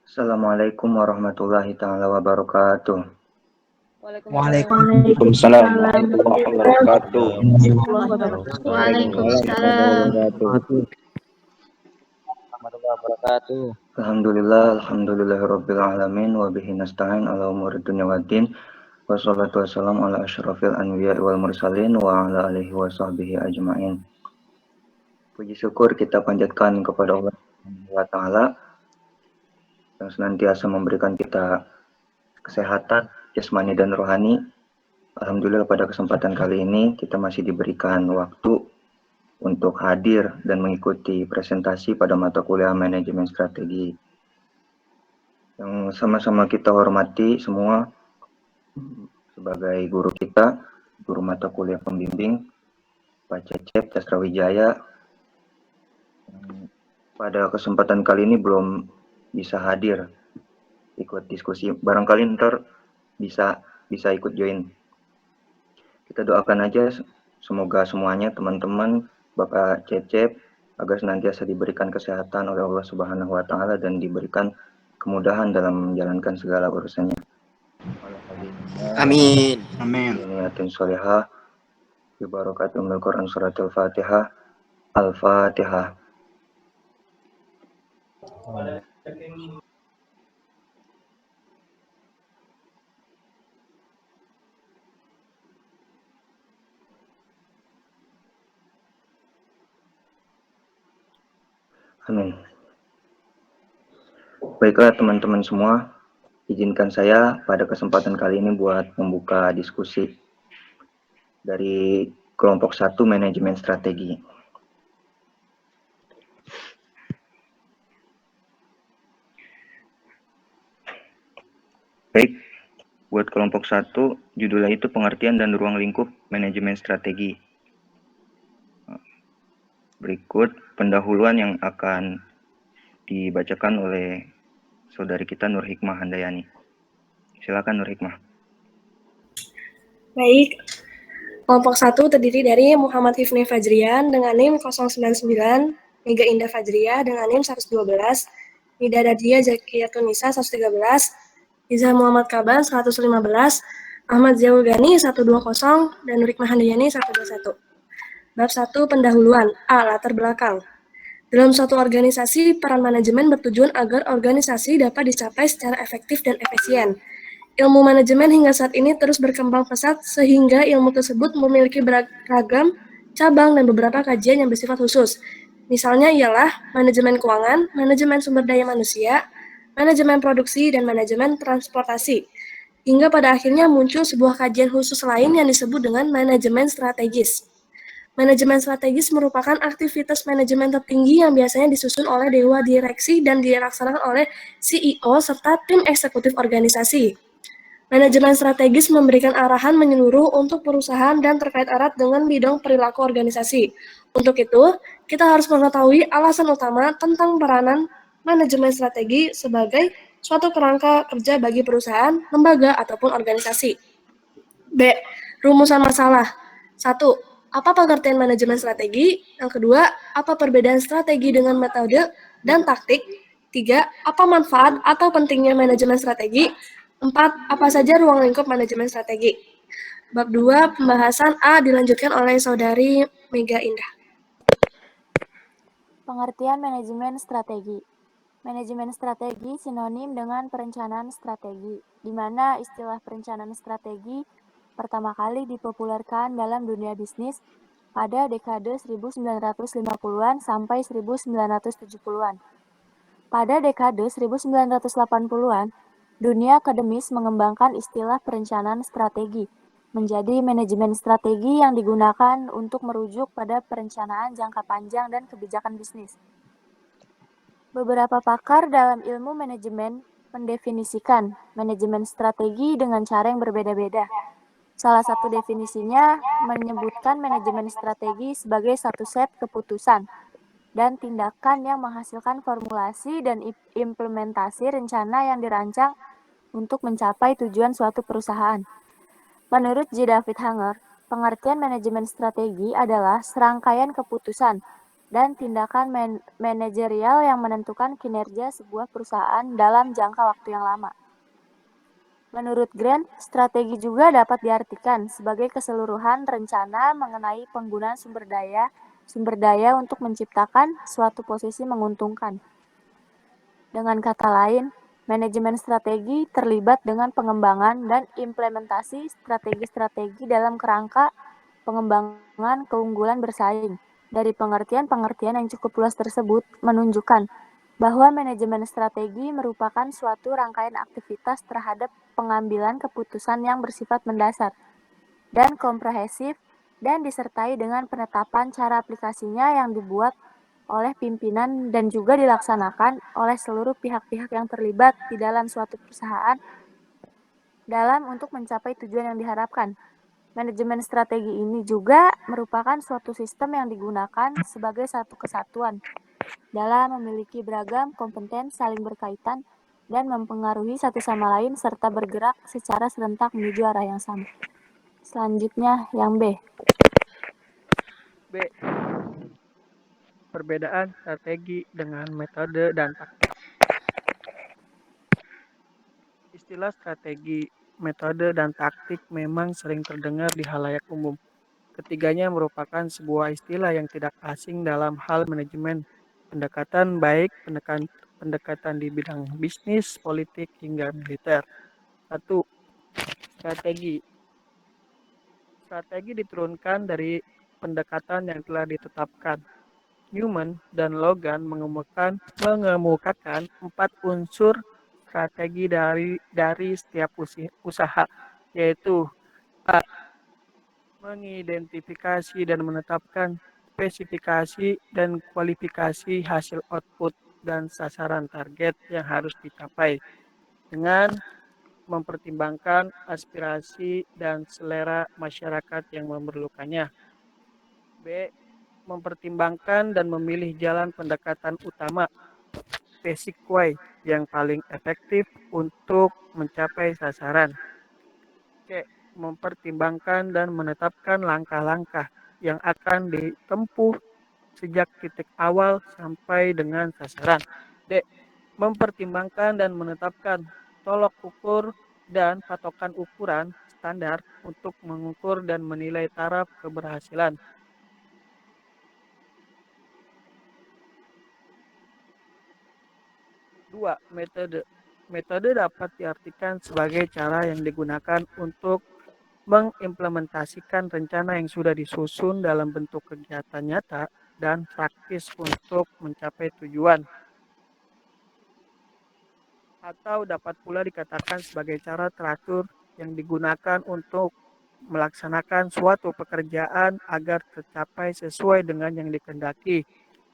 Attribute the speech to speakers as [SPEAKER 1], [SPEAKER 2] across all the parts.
[SPEAKER 1] Assalamualaikum warahmatullahi taala wabarakatuh.
[SPEAKER 2] Waalaikumsalam warahmatullahi wabarakatuh.
[SPEAKER 3] Waalaikumsalam.
[SPEAKER 1] Alhamdulillahirabbil alamin wa bihi nasta'in ala umuri dunya waddin. Wassalatu wassalamu ala asyrafil anbiya'i wal mursalin wa ala alihi wa sahbihi ajmain. Puji syukur kita panjatkan kepada Allah Subhanahu wa taala yang senantiasa memberikan kita kesehatan jasmani dan rohani. Alhamdulillah pada kesempatan kali ini kita masih diberikan waktu untuk hadir dan mengikuti presentasi pada mata kuliah manajemen strategi yang sama-sama kita hormati semua sebagai guru kita, guru mata kuliah pembimbing, Pak Cecep Sasrawijaya. Pada kesempatan kali ini belum bisa hadir ikut diskusi, barangkali ntar bisa ikut join. Kita doakan aja semoga semuanya teman-teman Bapak Cecep agar senantiasa diberikan kesehatan oleh Allah Subhanahu wa taala dan diberikan kemudahan dalam menjalankan segala urusannya.
[SPEAKER 2] Amin.
[SPEAKER 1] Niatin sholihah bi barakatul Quran suratul Fatihah. Al-Fatihah. Amin. Baiklah teman-teman semua, izinkan saya pada kesempatan kali ini buat membuka diskusi dari kelompok 1 manajemen strategi. Baik, buat kelompok 1, judulnya itu pengertian dan ruang lingkup manajemen strategi. Berikut pendahuluan yang akan dibacakan oleh saudari kita Nur Hikmah Handayani. Silakan Nur Hikmah.
[SPEAKER 4] Baik, kelompok 1 terdiri dari Muhammad Hifni Fajrian dengan NIM 099, Mega Indah Fajriah dengan NIM 112, Nida Dadia Zakiyatun-Nisa 113, Iza Muhammad Kaban 115, Ahmad Ziaul Gani 120, dan Nur Hikmah Handayani 121. Bab 1 pendahuluan. A. Latar belakang. Dalam suatu organisasi, peran manajemen bertujuan agar organisasi dapat dicapai secara efektif dan efisien. Ilmu manajemen hingga saat ini terus berkembang pesat sehingga ilmu tersebut memiliki beragam cabang dan beberapa kajian yang bersifat khusus. Misalnya ialah manajemen keuangan, manajemen sumber daya manusia, manajemen produksi, dan manajemen transportasi. Hingga pada akhirnya muncul sebuah kajian khusus lain yang disebut dengan manajemen strategis. Manajemen strategis merupakan aktivitas manajemen tertinggi yang biasanya disusun oleh dewa direksi dan dilaksanakan oleh CEO serta tim eksekutif organisasi. Manajemen strategis memberikan arahan menyeluruh untuk perusahaan dan terkait erat dengan bidang perilaku organisasi. Untuk itu, kita harus mengetahui alasan utama tentang peranan manajemen strategi sebagai suatu kerangka kerja bagi perusahaan, lembaga, ataupun organisasi. B. Rumusan masalah. 1. Apa pengertian manajemen strategi? Yang kedua, apa perbedaan strategi dengan metode dan taktik? 3. Apa manfaat atau pentingnya manajemen strategi? 4. Apa saja ruang lingkup manajemen strategi? Bab 2, pembahasan A dilanjutkan oleh saudari Mega Indah.
[SPEAKER 5] Pengertian manajemen strategi. Manajemen strategi sinonim dengan perencanaan strategi, di mana istilah perencanaan strategi pertama kali dipopulerkan dalam dunia bisnis pada dekade 1950-an sampai 1970-an. Pada dekade 1980-an, dunia akademis mengembangkan istilah perencanaan strategi menjadi manajemen strategi yang digunakan untuk merujuk pada perencanaan jangka panjang dan kebijakan bisnis. Beberapa pakar dalam ilmu manajemen mendefinisikan manajemen strategi dengan cara yang berbeda-beda. Salah satu definisinya menyebutkan manajemen strategi sebagai satu set keputusan dan tindakan yang menghasilkan formulasi dan implementasi rencana yang dirancang untuk mencapai tujuan suatu perusahaan. Menurut J. David Hanger, pengertian manajemen strategi adalah serangkaian keputusan dan tindakan manajerial yang menentukan kinerja sebuah perusahaan dalam jangka waktu yang lama. Menurut Grant, strategi juga dapat diartikan sebagai keseluruhan rencana mengenai penggunaan sumber daya untuk menciptakan suatu posisi menguntungkan. Dengan kata lain, manajemen strategi terlibat dengan pengembangan dan implementasi strategi-strategi dalam kerangka pengembangan keunggulan bersaing. Dari pengertian-pengertian yang cukup luas tersebut menunjukkan bahwa manajemen strategi merupakan suatu rangkaian aktivitas terhadap pengambilan keputusan yang bersifat mendasar dan komprehensif dan disertai dengan penetapan cara aplikasinya yang dibuat oleh pimpinan dan juga dilaksanakan oleh seluruh pihak-pihak yang terlibat di dalam suatu perusahaan dalam untuk mencapai tujuan yang diharapkan. Manajemen strategi ini juga merupakan suatu sistem yang digunakan sebagai satu kesatuan dalam memiliki beragam kompeten saling berkaitan dan mempengaruhi satu sama lain serta bergerak secara serentak menuju arah yang sama. Selanjutnya yang B.
[SPEAKER 3] B. Perbedaan strategi dengan metode dan taktik. Istilah strategi, metode, dan taktik memang sering terdengar di halayak umum. Ketiganya merupakan sebuah istilah yang tidak asing dalam hal manajemen, pendekatan baik pendekatan di bidang bisnis, politik, hingga militer. 1. Strategi. Strategi diturunkan dari pendekatan yang telah ditetapkan. Newman dan Logan mengemukakan 4 unsur strategi dari setiap usaha, yaitu A. Mengidentifikasi dan menetapkan spesifikasi dan kualifikasi hasil output dan sasaran target yang harus dicapai dengan mempertimbangkan aspirasi dan selera masyarakat yang memerlukannya. B. Mempertimbangkan dan memilih jalan pendekatan utama, basic way, yang paling efektif untuk mencapai sasaran. C. Mempertimbangkan dan menetapkan langkah-langkah yang akan ditempuh sejak titik awal sampai dengan sasaran. D. Mempertimbangkan dan menetapkan tolok ukur dan patokan ukuran standar untuk mengukur dan menilai taraf keberhasilan. 2. Metode. Metode dapat diartikan sebagai cara yang digunakan untuk mengimplementasikan rencana yang sudah disusun dalam bentuk kegiatan nyata dan praktis untuk mencapai tujuan. Atau dapat pula dikatakan sebagai cara teratur yang digunakan untuk melaksanakan suatu pekerjaan agar tercapai sesuai dengan yang dikehendaki.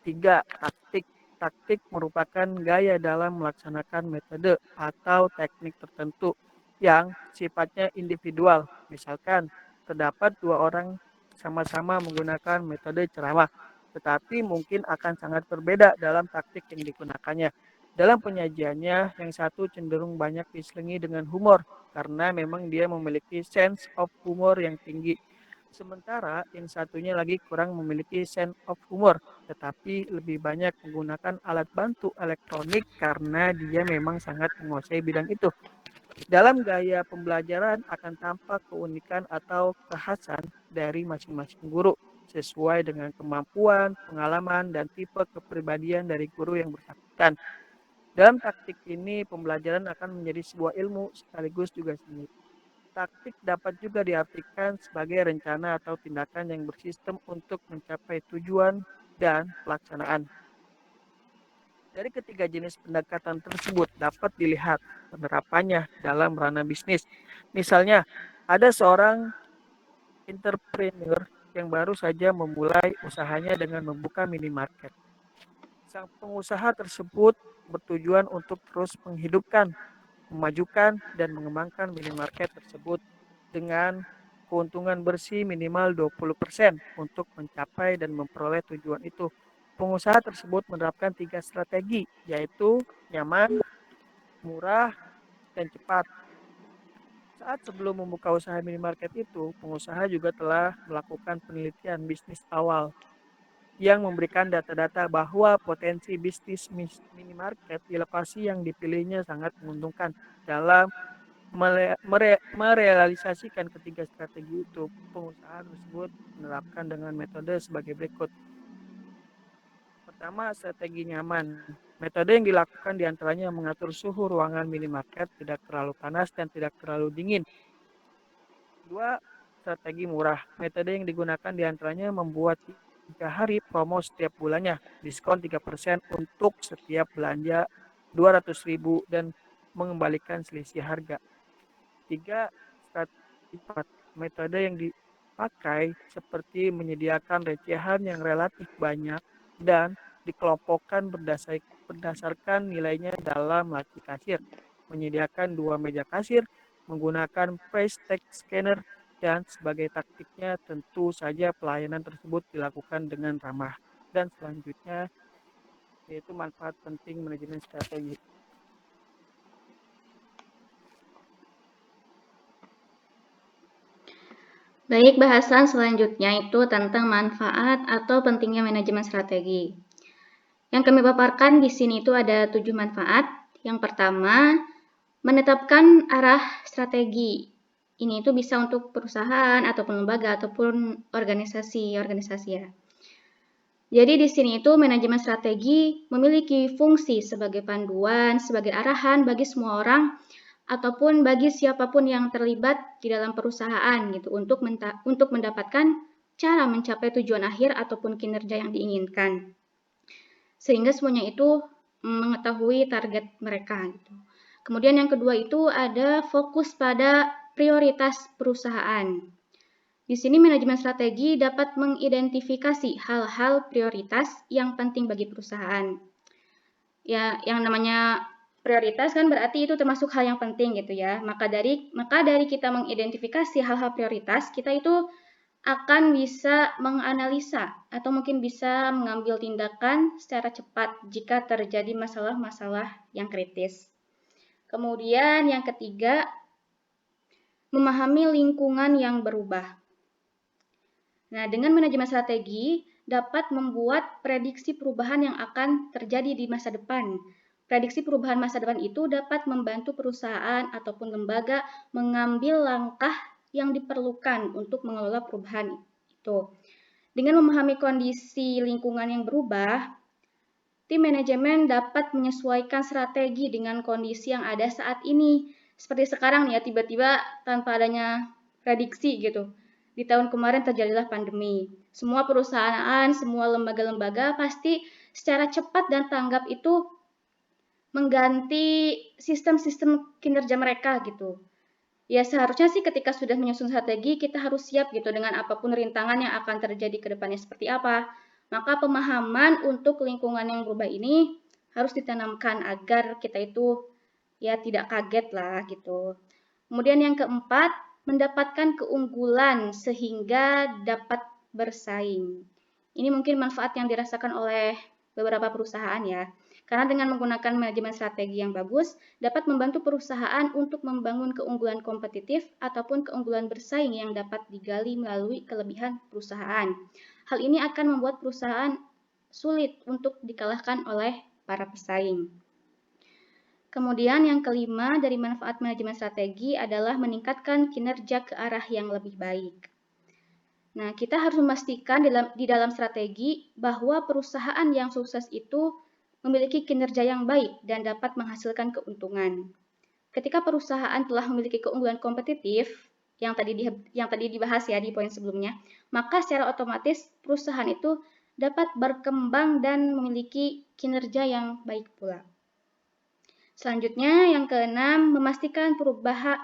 [SPEAKER 3] 3. Taktik. Taktik merupakan gaya dalam melaksanakan metode atau teknik tertentu yang sifatnya individual. Misalkan, terdapat 2 orang sama-sama menggunakan metode ceramah, tetapi mungkin akan sangat berbeda dalam taktik yang digunakannya. Dalam penyajiannya, yang satu cenderung banyak diselingi dengan humor, karena memang dia memiliki sense of humor yang tinggi. Sementara yang satunya lagi kurang memiliki sense of humor, tetapi lebih banyak menggunakan alat bantu elektronik karena dia memang sangat menguasai bidang itu. Dalam gaya pembelajaran akan tampak keunikan atau kekhasan dari masing-masing guru, sesuai dengan kemampuan, pengalaman, dan tipe kepribadian dari guru yang bersangkutan. Dalam taktik ini, pembelajaran akan menjadi sebuah ilmu sekaligus juga seni. Taktik dapat juga diartikan sebagai rencana atau tindakan yang bersistem untuk mencapai tujuan dan pelaksanaan. Dari ketiga jenis pendekatan tersebut dapat dilihat penerapannya dalam ranah bisnis. Misalnya, ada seorang entrepreneur yang baru saja memulai usahanya dengan membuka minimarket. Sang pengusaha tersebut bertujuan untuk terus menghidupkan, memajukan, dan mengembangkan minimarket tersebut dengan keuntungan bersih minimal 20% untuk mencapai dan memperoleh tujuan itu. Pengusaha tersebut menerapkan 3 strategi, yaitu nyaman, murah, dan cepat. Saat sebelum membuka usaha minimarket itu, pengusaha juga telah melakukan penelitian bisnis awal. yang memberikan data-data bahwa potensi bisnis minimarket di lokasi yang dipilihnya sangat menguntungkan dalam merealisasikan ketiga strategi itu. Pengusaha tersebut menerapkan dengan metode sebagai berikut. Pertama, strategi nyaman. Metode yang dilakukan diantaranya mengatur suhu ruangan minimarket tidak terlalu panas dan tidak terlalu dingin. Kedua, strategi murah. Metode yang digunakan diantaranya membuat 3 hari promo setiap bulannya, diskon 3% untuk setiap belanja 200.000 dan mengembalikan selisih harga. 3, strategi cepat. Metode yang dipakai seperti menyediakan recehan yang relatif banyak dan dikelompokkan berdasarkan nilainya dalam laci kasir. Menyediakan 2 meja kasir, menggunakan price tag scanner, dan sebagai taktiknya tentu saja pelayanan tersebut dilakukan dengan ramah. Dan selanjutnya yaitu manfaat penting manajemen strategi.
[SPEAKER 6] Baik, bahasan selanjutnya itu tentang manfaat atau pentingnya manajemen strategi. Yang kami paparkan di sini itu ada 7 manfaat. Yang pertama, menetapkan arah strategi. Ini itu bisa untuk perusahaan ataupun lembaga ataupun organisasi ya. Jadi di sini itu manajemen strategi memiliki fungsi sebagai panduan, sebagai arahan bagi semua orang ataupun bagi siapapun yang terlibat di dalam perusahaan gitu untuk mendapatkan cara mencapai tujuan akhir ataupun kinerja yang diinginkan. Sehingga semuanya itu mengetahui target mereka gitu. Kemudian yang kedua itu ada fokus pada prioritas perusahaan. Di sini manajemen strategi dapat mengidentifikasi hal-hal prioritas yang penting bagi perusahaan. Ya, yang namanya prioritas kan berarti itu termasuk hal yang penting gitu ya. Maka dari kita mengidentifikasi hal-hal prioritas, kita itu akan bisa menganalisa atau mungkin bisa mengambil tindakan secara cepat jika terjadi masalah-masalah yang kritis. Kemudian yang ketiga, memahami lingkungan yang berubah. Nah, dengan manajemen strategi dapat membuat prediksi perubahan yang akan terjadi di masa depan. Prediksi perubahan masa depan itu dapat membantu perusahaan ataupun lembaga mengambil langkah yang diperlukan untuk mengelola perubahan itu. Dengan memahami kondisi lingkungan yang berubah, tim manajemen dapat menyesuaikan strategi dengan kondisi yang ada saat ini. Seperti sekarang nih ya, tiba-tiba tanpa adanya prediksi gitu. Di tahun kemarin terjadilah pandemi. Semua perusahaan, semua lembaga-lembaga pasti secara cepat dan tanggap itu mengganti sistem-sistem kinerja mereka gitu. Ya seharusnya sih ketika sudah menyusun strategi kita harus siap gitu dengan apapun rintangan yang akan terjadi ke depannya seperti apa. Maka pemahaman untuk lingkungan yang berubah ini harus ditanamkan agar kita itu ya tidak kaget lah gitu. Kemudian yang keempat, mendapatkan keunggulan sehingga dapat bersaing. Ini mungkin manfaat yang dirasakan oleh beberapa perusahaan ya. Karena dengan menggunakan manajemen strategi yang bagus, dapat membantu perusahaan untuk membangun keunggulan kompetitif ataupun keunggulan bersaing yang dapat digali melalui kelebihan perusahaan. Hal ini akan membuat perusahaan sulit untuk dikalahkan oleh para pesaing. Kemudian yang kelima dari manfaat manajemen strategi adalah meningkatkan kinerja ke arah yang lebih baik. Nah, kita harus memastikan di dalam strategi bahwa perusahaan yang sukses itu memiliki kinerja yang baik dan dapat menghasilkan keuntungan. Ketika perusahaan telah memiliki keunggulan kompetitif yang tadi dibahas ya di poin sebelumnya, maka secara otomatis perusahaan itu dapat berkembang dan memiliki kinerja yang baik pula. Selanjutnya yang keenam, memastikan perubahan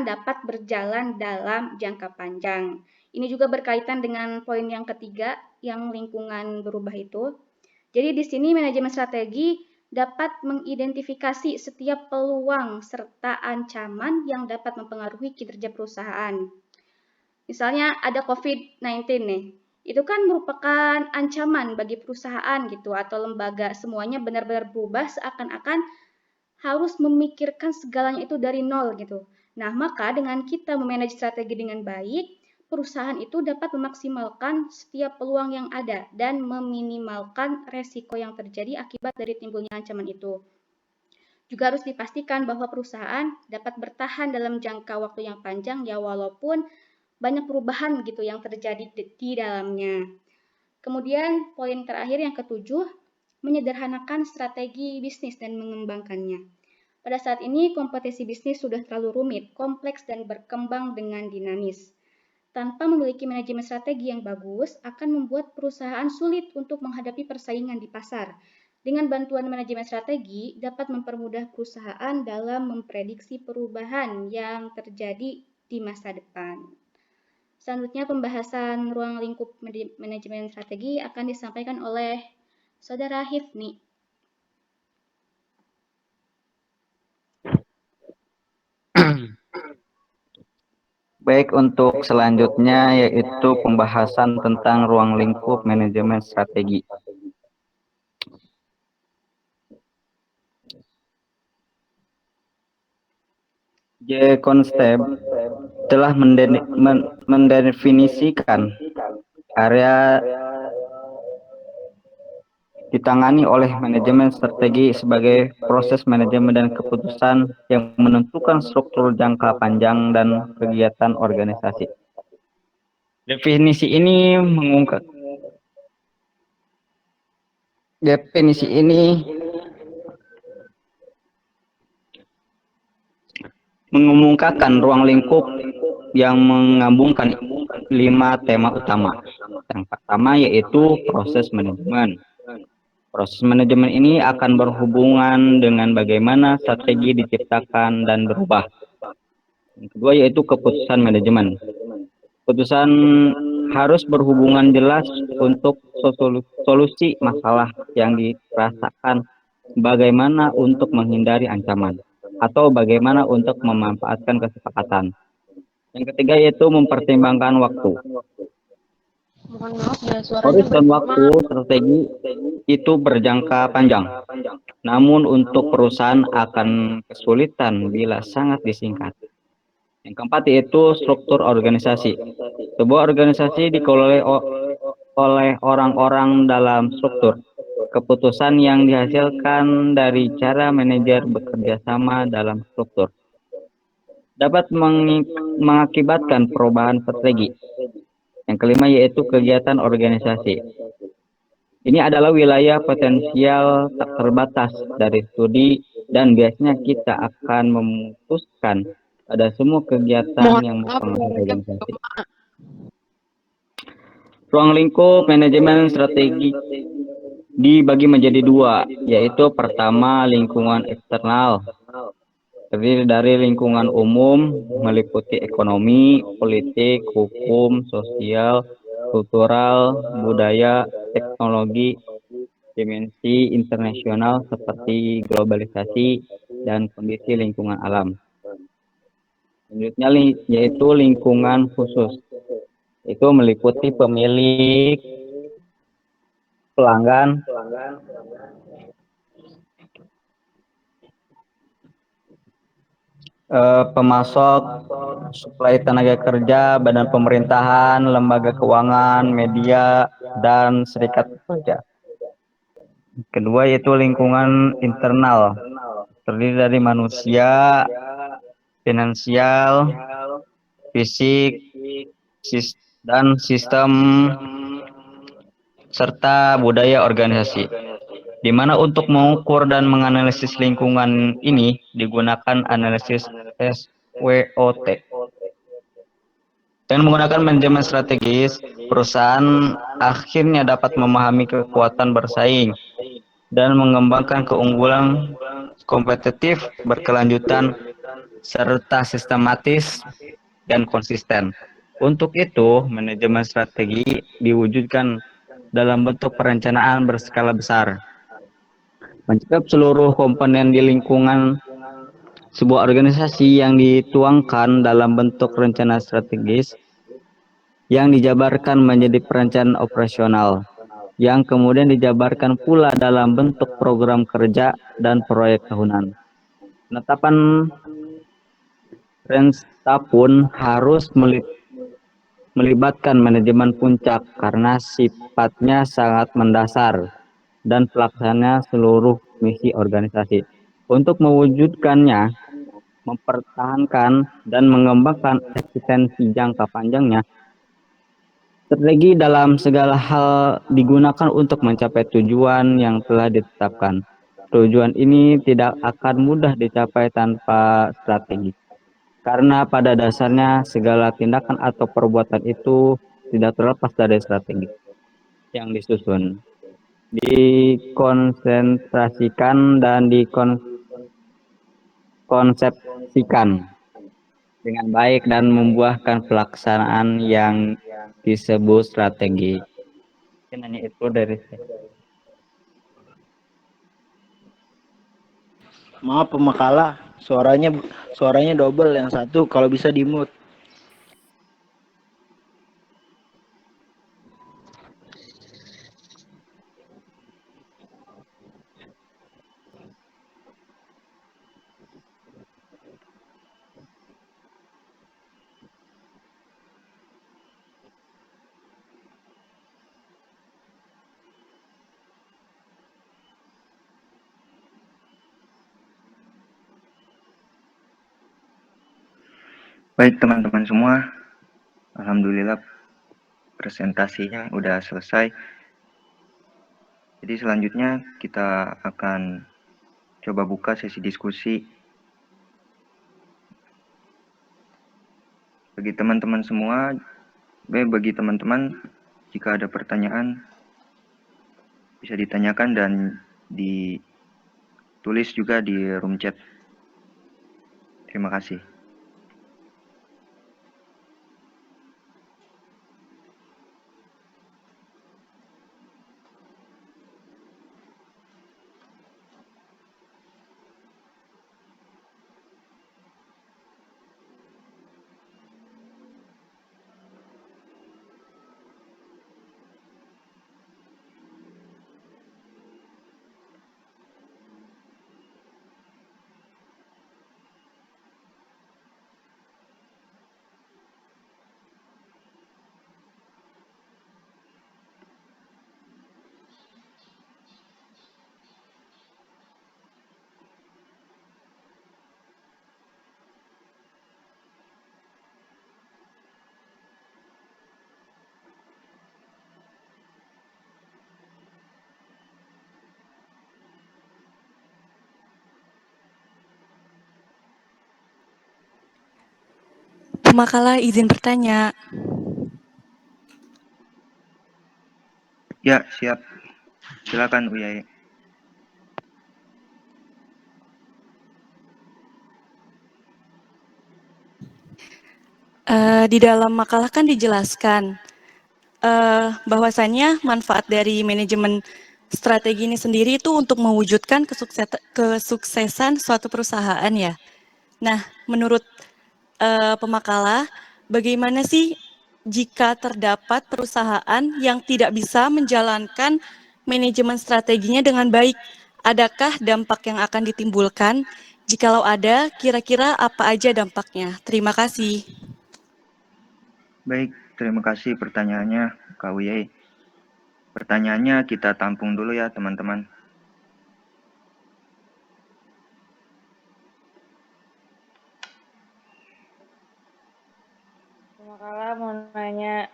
[SPEAKER 6] dapat berjalan dalam jangka panjang. Ini juga berkaitan dengan poin yang ketiga, yang lingkungan berubah itu. Jadi di sini manajemen strategi dapat mengidentifikasi setiap peluang serta ancaman yang dapat mempengaruhi kinerja perusahaan. Misalnya ada COVID-19 nih. Itu kan merupakan ancaman bagi perusahaan gitu atau lembaga, semuanya benar-benar berubah seakan-akan harus memikirkan segalanya itu dari nol gitu. Nah, maka dengan kita memanage strategi dengan baik, perusahaan itu dapat memaksimalkan setiap peluang yang ada dan meminimalkan resiko yang terjadi akibat dari timbulnya ancaman itu. Juga harus dipastikan bahwa perusahaan dapat bertahan dalam jangka waktu yang panjang ya walaupun banyak perubahan gitu yang terjadi di dalamnya. Kemudian poin terakhir yang ketujuh, menyederhanakan strategi bisnis dan mengembangkannya. Pada saat ini kompetisi bisnis sudah terlalu rumit, kompleks dan berkembang dengan dinamis. Tanpa memiliki manajemen strategi yang bagus akan membuat perusahaan sulit untuk menghadapi persaingan di pasar. Dengan bantuan manajemen strategi dapat mempermudah perusahaan dalam memprediksi perubahan yang terjadi di masa depan. Selanjutnya pembahasan ruang lingkup manajemen strategi akan disampaikan oleh Saudara Hifni.
[SPEAKER 2] Baik, untuk selanjutnya yaitu pembahasan tentang ruang lingkup manajemen strategi. J. Constab telah mendefinisikan area ditangani oleh manajemen strategi sebagai proses manajemen dan keputusan yang menentukan struktur jangka panjang dan kegiatan organisasi. Definisi ini mengumumkakan ruang lingkup yang menggabungkan 5 tema utama. Yang pertama yaitu proses manajemen. Proses manajemen ini akan berhubungan dengan bagaimana strategi diciptakan dan berubah. Yang kedua yaitu keputusan manajemen. Keputusan harus berhubungan jelas untuk solusi masalah yang dirasakan, bagaimana untuk menghindari ancaman, atau bagaimana untuk memanfaatkan kesepakatan. Yang ketiga yaitu mempertimbangkan waktu.
[SPEAKER 4] Mohon maaf ya, suaranya
[SPEAKER 2] Horizon waktu strategi itu berjangka panjang. Namun untuk perusahaan akan kesulitan bila sangat disingkat. Yang keempat yaitu struktur organisasi. Sebuah organisasi dikelola oleh orang-orang dalam struktur. Keputusan yang dihasilkan dari cara manajer bekerja sama dalam struktur dapat mengakibatkan perubahan strategi. Yang kelima yaitu kegiatan organisasi. Ini adalah wilayah potensial tak terbatas dari studi dan biasanya kita akan memutuskan pada semua kegiatan yang mempengaruhi organisasi. Ruang lingkup manajemen strategi dibagi menjadi 2, yaitu pertama lingkungan eksternal. Terdiri dari lingkungan umum, meliputi ekonomi, politik, hukum, sosial, kultural, budaya, teknologi, dimensi internasional seperti globalisasi, dan kondisi lingkungan alam. Selanjutnya yaitu lingkungan khusus. Itu meliputi pemilik, pelanggan, pemasok, suplai tenaga kerja, badan pemerintahan, lembaga keuangan, media, dan serikat pekerja. Kedua yaitu lingkungan internal, terdiri dari manusia, finansial, fisik, dan sistem, serta budaya organisasi. Di mana untuk mengukur dan menganalisis lingkungan ini digunakan analisis SWOT. Dengan menggunakan manajemen strategis, perusahaan akhirnya dapat memahami kekuatan bersaing dan mengembangkan keunggulan kompetitif berkelanjutan serta sistematis dan konsisten. Untuk itu, manajemen strategi diwujudkan dalam bentuk perencanaan berskala besar. Mencakup seluruh komponen di lingkungan sebuah organisasi yang dituangkan dalam bentuk rencana strategis yang dijabarkan menjadi perencanaan operasional yang kemudian dijabarkan pula dalam bentuk program kerja dan proyek tahunan. Penetapan Rensta pun harus melibatkan manajemen puncak karena sifatnya sangat mendasar dan pelaksana seluruh misi organisasi. Untuk mewujudkannya, mempertahankan dan mengembangkan eksistensi jangka panjangnya, strategi dalam segala hal digunakan untuk mencapai tujuan yang telah ditetapkan. Tujuan ini tidak akan mudah dicapai tanpa strategi. Karena pada dasarnya segala tindakan atau perbuatan itu tidak terlepas dari strategi yang disusun, dikonsentrasikan dan dikonsepsikan dengan baik dan membuahkan pelaksanaan yang disebut strategi. Hanya itu dari saya.
[SPEAKER 7] Maaf pemakalah, suaranya double, yang satu kalau bisa di mute.
[SPEAKER 1] Baik teman-teman semua, alhamdulillah presentasinya udah selesai. Jadi selanjutnya kita akan coba buka sesi diskusi. Bagi teman-teman semua, bagi teman-teman jika ada pertanyaan bisa ditanyakan dan ditulis juga di room chat. Terima kasih.
[SPEAKER 8] Pemakalah izin bertanya.
[SPEAKER 1] Ya, siap. Silakan Uyai.
[SPEAKER 8] Di dalam makalah kan dijelaskan bahwasannya manfaat dari manajemen strategi ini sendiri itu untuk mewujudkan kesuksesan suatu perusahaan ya. Nah, menurut pemakalah, bagaimana sih jika terdapat perusahaan yang tidak bisa menjalankan manajemen strateginya dengan baik? Adakah dampak yang akan ditimbulkan? Jikalau ada, kira-kira apa aja dampaknya? Terima kasih.
[SPEAKER 1] Baik, terima kasih pertanyaannya Kak Uyai. Pertanyaannya kita tampung dulu ya teman-teman.
[SPEAKER 9] Pemakalah mau nanya.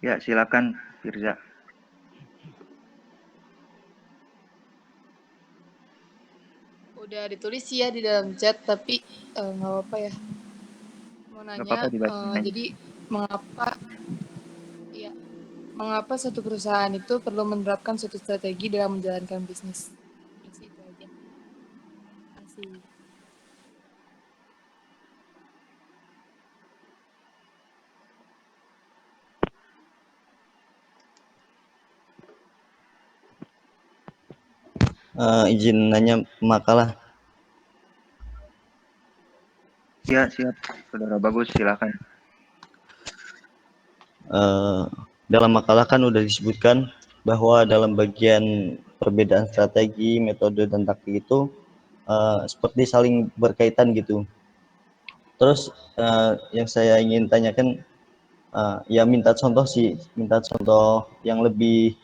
[SPEAKER 1] Ya, silakan Firza.
[SPEAKER 10] Udah ditulis sih ya di dalam chat, tapi nggak apa-apa ya. Mau
[SPEAKER 1] Nggak
[SPEAKER 10] nanya,
[SPEAKER 1] apa-apa dibacain aja.
[SPEAKER 10] jadi mengapa suatu perusahaan itu perlu menerapkan suatu strategi dalam menjalankan bisnis? Itu aja. Terima kasih.
[SPEAKER 11] Izin nanya makalah.
[SPEAKER 1] Ya, siap. Saudara Bagus, silakan.
[SPEAKER 11] Dalam makalah kan udah disebutkan bahwa dalam bagian perbedaan strategi, metode, dan taktik itu seperti saling berkaitan gitu. Terus yang saya ingin tanyakan, ya minta contoh yang lebih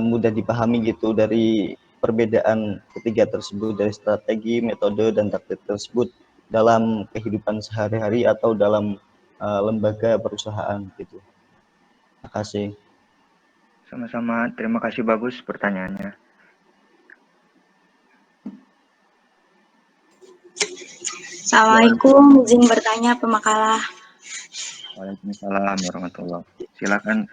[SPEAKER 11] mudah dipahami gitu dari perbedaan ketiga tersebut, dari strategi, metode, dan taktik tersebut dalam kehidupan sehari-hari atau dalam lembaga perusahaan gitu. Terima kasih.
[SPEAKER 1] Sama-sama, terima kasih, bagus pertanyaannya.
[SPEAKER 12] Assalamualaikum, izin bertanya pemakalah.
[SPEAKER 1] Waalaikumsalam warahmatullahi wabarakatuh. Silakan.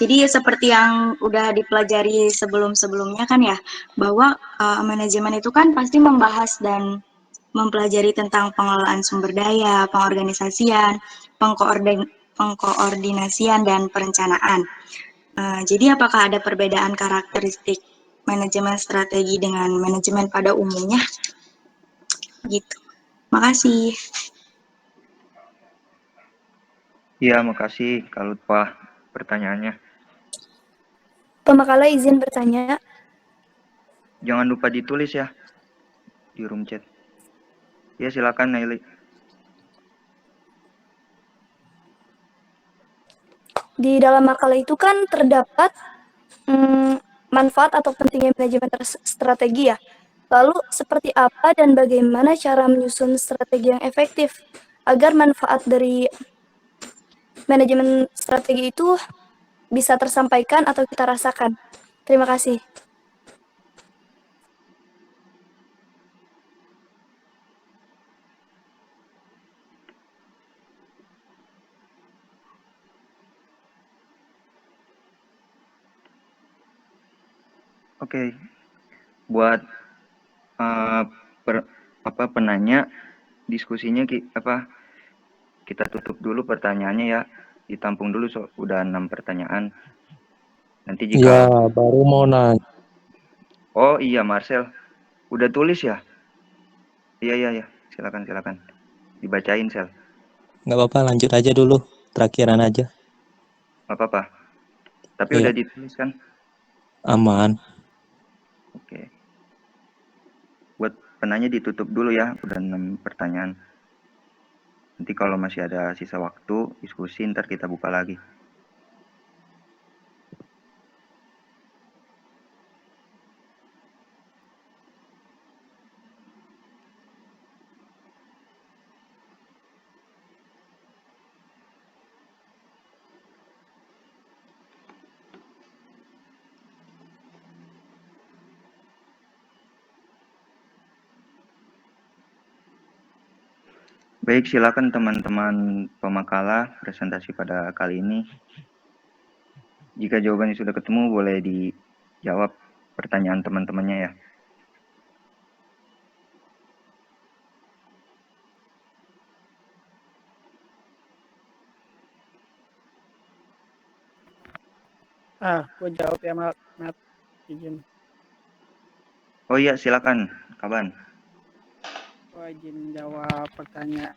[SPEAKER 12] Jadi seperti yang udah dipelajari sebelum-sebelumnya kan ya, bahwa manajemen itu kan pasti membahas dan mempelajari tentang pengelolaan sumber daya, pengorganisasian, pengkoordinasian, dan perencanaan. Jadi apakah ada perbedaan karakteristik manajemen strategi dengan manajemen pada umumnya? Gitu. Makasih.
[SPEAKER 1] Iya, makasih kalau Pak pertanyaannya.
[SPEAKER 4] Pemakala izin bertanya.
[SPEAKER 1] Jangan lupa ditulis ya di room chat. Ya, silakan Naili.
[SPEAKER 4] Di dalam makalah itu kan terdapat manfaat atau pentingnya manajemen strategi ya. Lalu seperti apa dan bagaimana cara menyusun strategi yang efektif agar manfaat dari manajemen strategi itu bisa tersampaikan atau kita rasakan? Terima kasih.
[SPEAKER 1] Oke. Buat penanya, diskusinya kita tutup dulu pertanyaannya ya. Ditampung dulu, udah 6 pertanyaan. Nanti jika
[SPEAKER 13] Ya, baru mau nanya.
[SPEAKER 1] Oh iya, Marcel. Udah tulis ya? Iya. Silakan. Dibacain, Sel.
[SPEAKER 13] Nggak apa-apa, lanjut aja dulu. Terakhiran aja.
[SPEAKER 1] Nggak apa-apa. Tapi
[SPEAKER 13] Iya.
[SPEAKER 1] udah ditulis kan?
[SPEAKER 13] Aman.
[SPEAKER 1] Oke. Buat penanya ditutup dulu ya. Udah 6 pertanyaan. Nanti kalau masih ada sisa waktu, diskusi, ntar kita buka lagi. Baik, silakan teman-teman pemakala presentasi pada kali ini. Jika jawabannya sudah ketemu, boleh dijawab pertanyaan teman-temannya ya.
[SPEAKER 3] Gue jawab ya, Mat. Izin.
[SPEAKER 1] Oh iya, silakan, Kaban.
[SPEAKER 3] Gue izin jawab pertanyaan.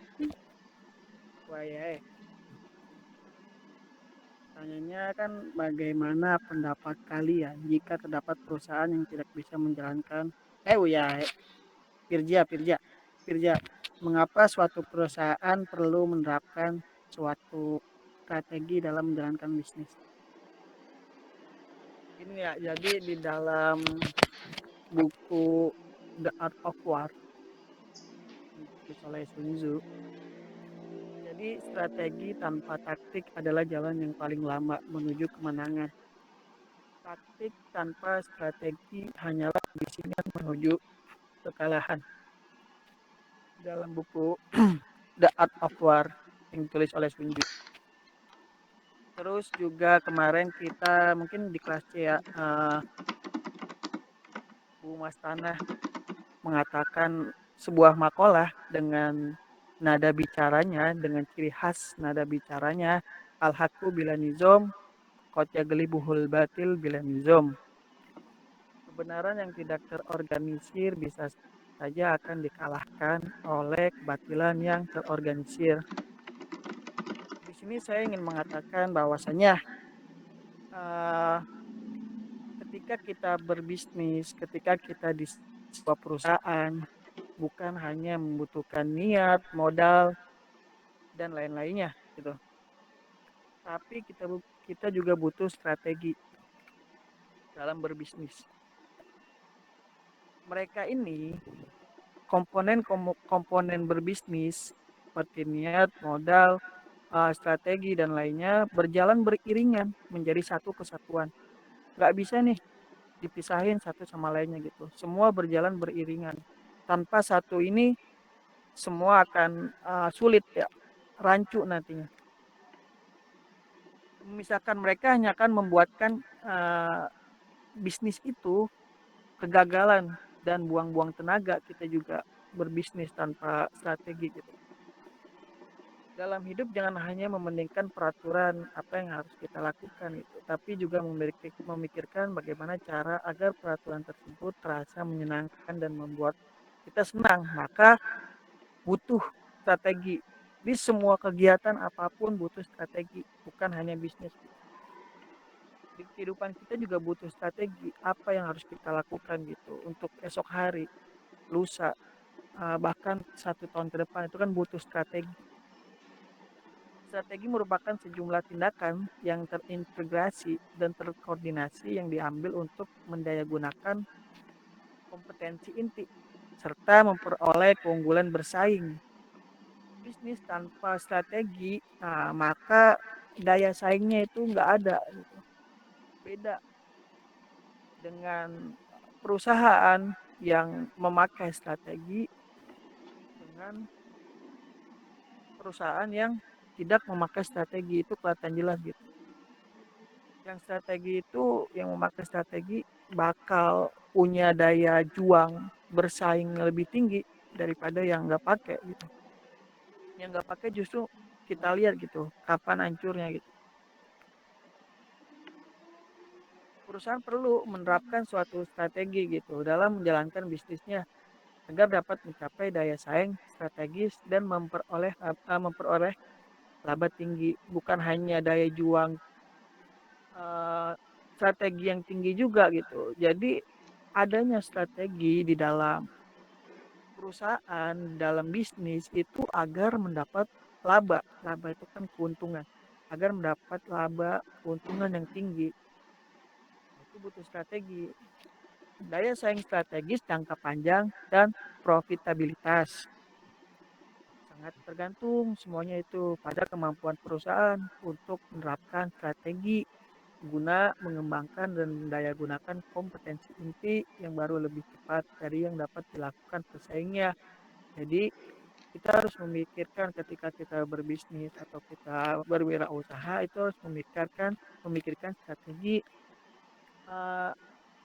[SPEAKER 3] Pertanyaannya kan bagaimana pendapat kalian jika terdapat perusahaan yang tidak bisa menjalankan Firja, mengapa suatu perusahaan perlu menerapkan suatu strategi dalam menjalankan bisnis? Ini ya, jadi di dalam buku The Art of War oleh Sun Tzu, jadi strategi tanpa taktik adalah jalan yang paling lama menuju kemenangan. Taktik tanpa strategi hanyalah bisingan menuju kekalahan. Dalam buku The Art of War yang ditulis oleh Sun Tzu. Terus juga kemarin kita mungkin di kelas C ya, Bu Mas Tanah mengatakan sebuah makalah dengan nada bicaranya, dengan ciri khas nada bicaranya, al-haqqu bila nizam, qad yaglibuhul batil bila nizam. Kebenaran yang tidak terorganisir bisa saja akan dikalahkan oleh kebatilan yang terorganisir. Di sini saya ingin mengatakan bahwasanya ketika kita berbisnis, ketika kita di sebuah perusahaan, bukan hanya membutuhkan niat, modal, dan lain-lainnya gitu. Tapi kita juga butuh strategi dalam berbisnis. Mereka ini komponen berbisnis seperti niat, modal, strategi dan lainnya berjalan beriringan menjadi satu kesatuan. Nggak bisa nih dipisahin satu sama lainnya gitu. Semua berjalan beriringan. Tanpa satu ini semua akan sulit ya, rancu nantinya. Misalkan mereka hanya akan membuatkan bisnis itu kegagalan dan buang-buang tenaga. Kita juga berbisnis tanpa strategi gitu. Dalam hidup jangan hanya mementingkan peraturan apa yang harus kita lakukan gitu, tapi juga memikirkan bagaimana cara agar peraturan tersebut terasa menyenangkan dan membuat kita senang. Maka butuh strategi. Di semua kegiatan apapun butuh strategi, bukan hanya bisnis. Di kehidupan kita juga butuh strategi apa yang harus kita lakukan gitu untuk esok hari, lusa, bahkan 1 tahun ke depan itu kan butuh strategi. Strategi merupakan sejumlah tindakan yang terintegrasi dan terkoordinasi yang diambil untuk mendayagunakan kompetensi inti serta memperoleh keunggulan bersaing. Bisnis tanpa strategi, maka daya saingnya itu nggak ada. Gitu. Beda dengan perusahaan yang memakai strategi dengan perusahaan yang tidak memakai strategi, itu kelihatan jelas gitu. Yang strategi itu, yang memakai strategi bakal punya daya juang bersaing lebih tinggi daripada yang nggak pakai gitu. Yang nggak pakai justru kita lihat gitu kapan hancurnya gitu. Perusahaan perlu menerapkan suatu strategi gitu dalam menjalankan bisnisnya agar dapat mencapai daya saing strategis dan memperoleh laba tinggi, bukan hanya daya juang strategi yang tinggi juga gitu. Jadi adanya strategi di dalam perusahaan, dalam bisnis itu agar mendapat laba. Laba itu kan keuntungan. Agar mendapat laba keuntungan yang tinggi. Itu butuh strategi. Daya saing strategis, jangka panjang, dan profitabilitas. Sangat tergantung semuanya itu pada kemampuan perusahaan untuk menerapkan strategi guna mengembangkan dan daya gunakan kompetensi inti yang baru lebih cepat dari yang dapat dilakukan pesaingnya. Jadi kita harus memikirkan ketika kita berbisnis atau kita berwirausaha itu harus memikirkan strategi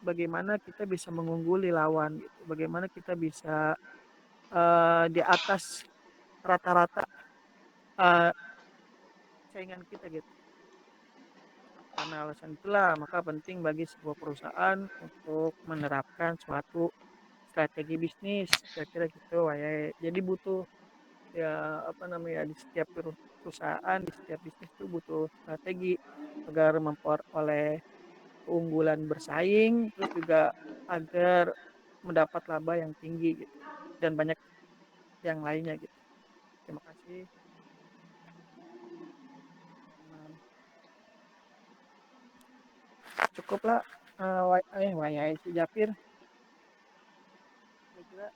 [SPEAKER 3] bagaimana kita bisa mengungguli lawan, gitu. Bagaimana kita bisa di atas rata-rata saingan kita gitu. Karena alasan itulah maka penting bagi sebuah perusahaan untuk menerapkan suatu strategi bisnis. Kira-kira gitu ya. Jadi butuh ya di setiap perusahaan, di setiap bisnis itu butuh strategi agar memperoleh keunggulan bersaing, terus juga agar mendapat laba yang tinggi gitu dan banyak yang lainnya gitu. Terima kasih. Cukuplah wayai si Japir. Kira-kira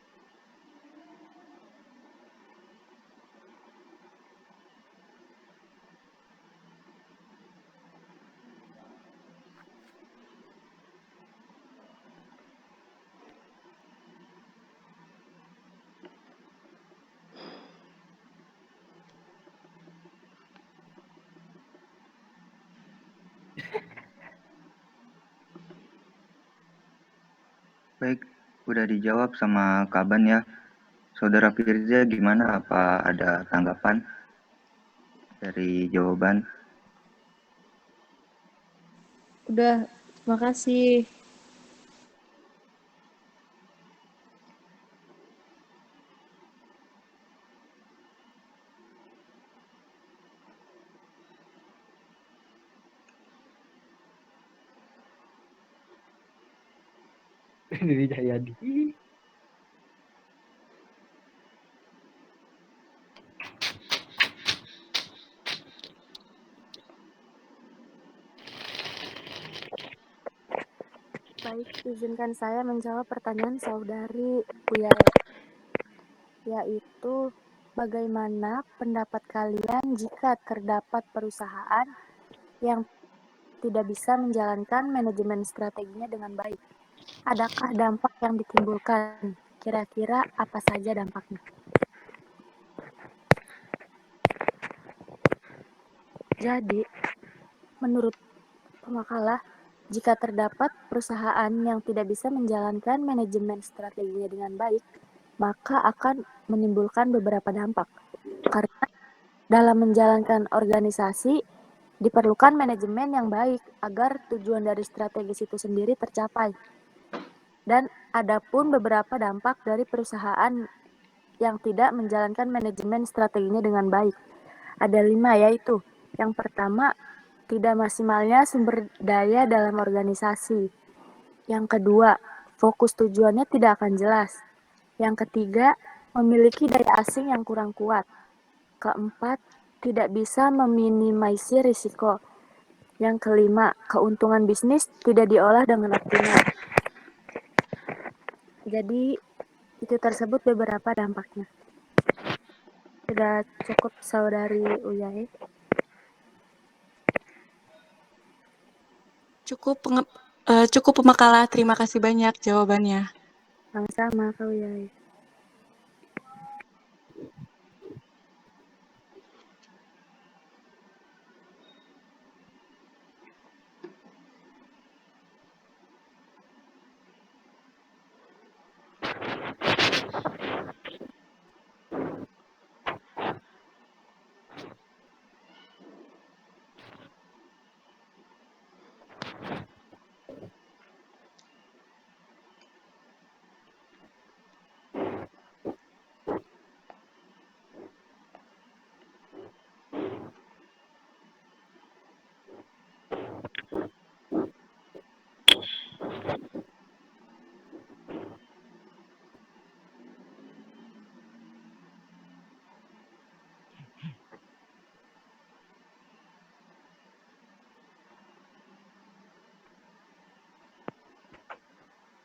[SPEAKER 1] Baik, udah dijawab sama Kaban ya. Saudara Firza gimana? Apa ada tanggapan dari jawaban?
[SPEAKER 9] Udah, terima kasih.
[SPEAKER 2] Diri Jayadi.
[SPEAKER 5] Baik, izinkan saya menjawab pertanyaan saudari Uyai, yaitu bagaimana pendapat kalian jika terdapat perusahaan yang tidak bisa menjalankan manajemen strateginya dengan baik? Adakah dampak yang ditimbulkan? Kira-kira apa saja dampaknya? Jadi, menurut pemakalah, jika terdapat perusahaan yang tidak bisa menjalankan manajemen strateginya dengan baik, maka akan menimbulkan beberapa dampak. Karena dalam menjalankan organisasi, diperlukan manajemen yang baik agar tujuan dari strategis itu sendiri tercapai. Dan adapun beberapa dampak dari perusahaan yang tidak menjalankan manajemen strateginya dengan baik. Ada 5, yaitu yang pertama, tidak maksimalnya sumber daya dalam organisasi. Yang kedua, fokus tujuannya tidak akan jelas. Yang ketiga, memiliki daya asing yang kurang kuat. Keempat, tidak bisa meminimasi risiko. Yang kelima, keuntungan bisnis tidak diolah dengan optimal. Jadi, itu tersebut beberapa dampaknya. Sudah cukup saudari Uyai?
[SPEAKER 8] Cukup pemakalah. Terima kasih banyak jawabannya.
[SPEAKER 5] Sama-sama, Kak Uyai.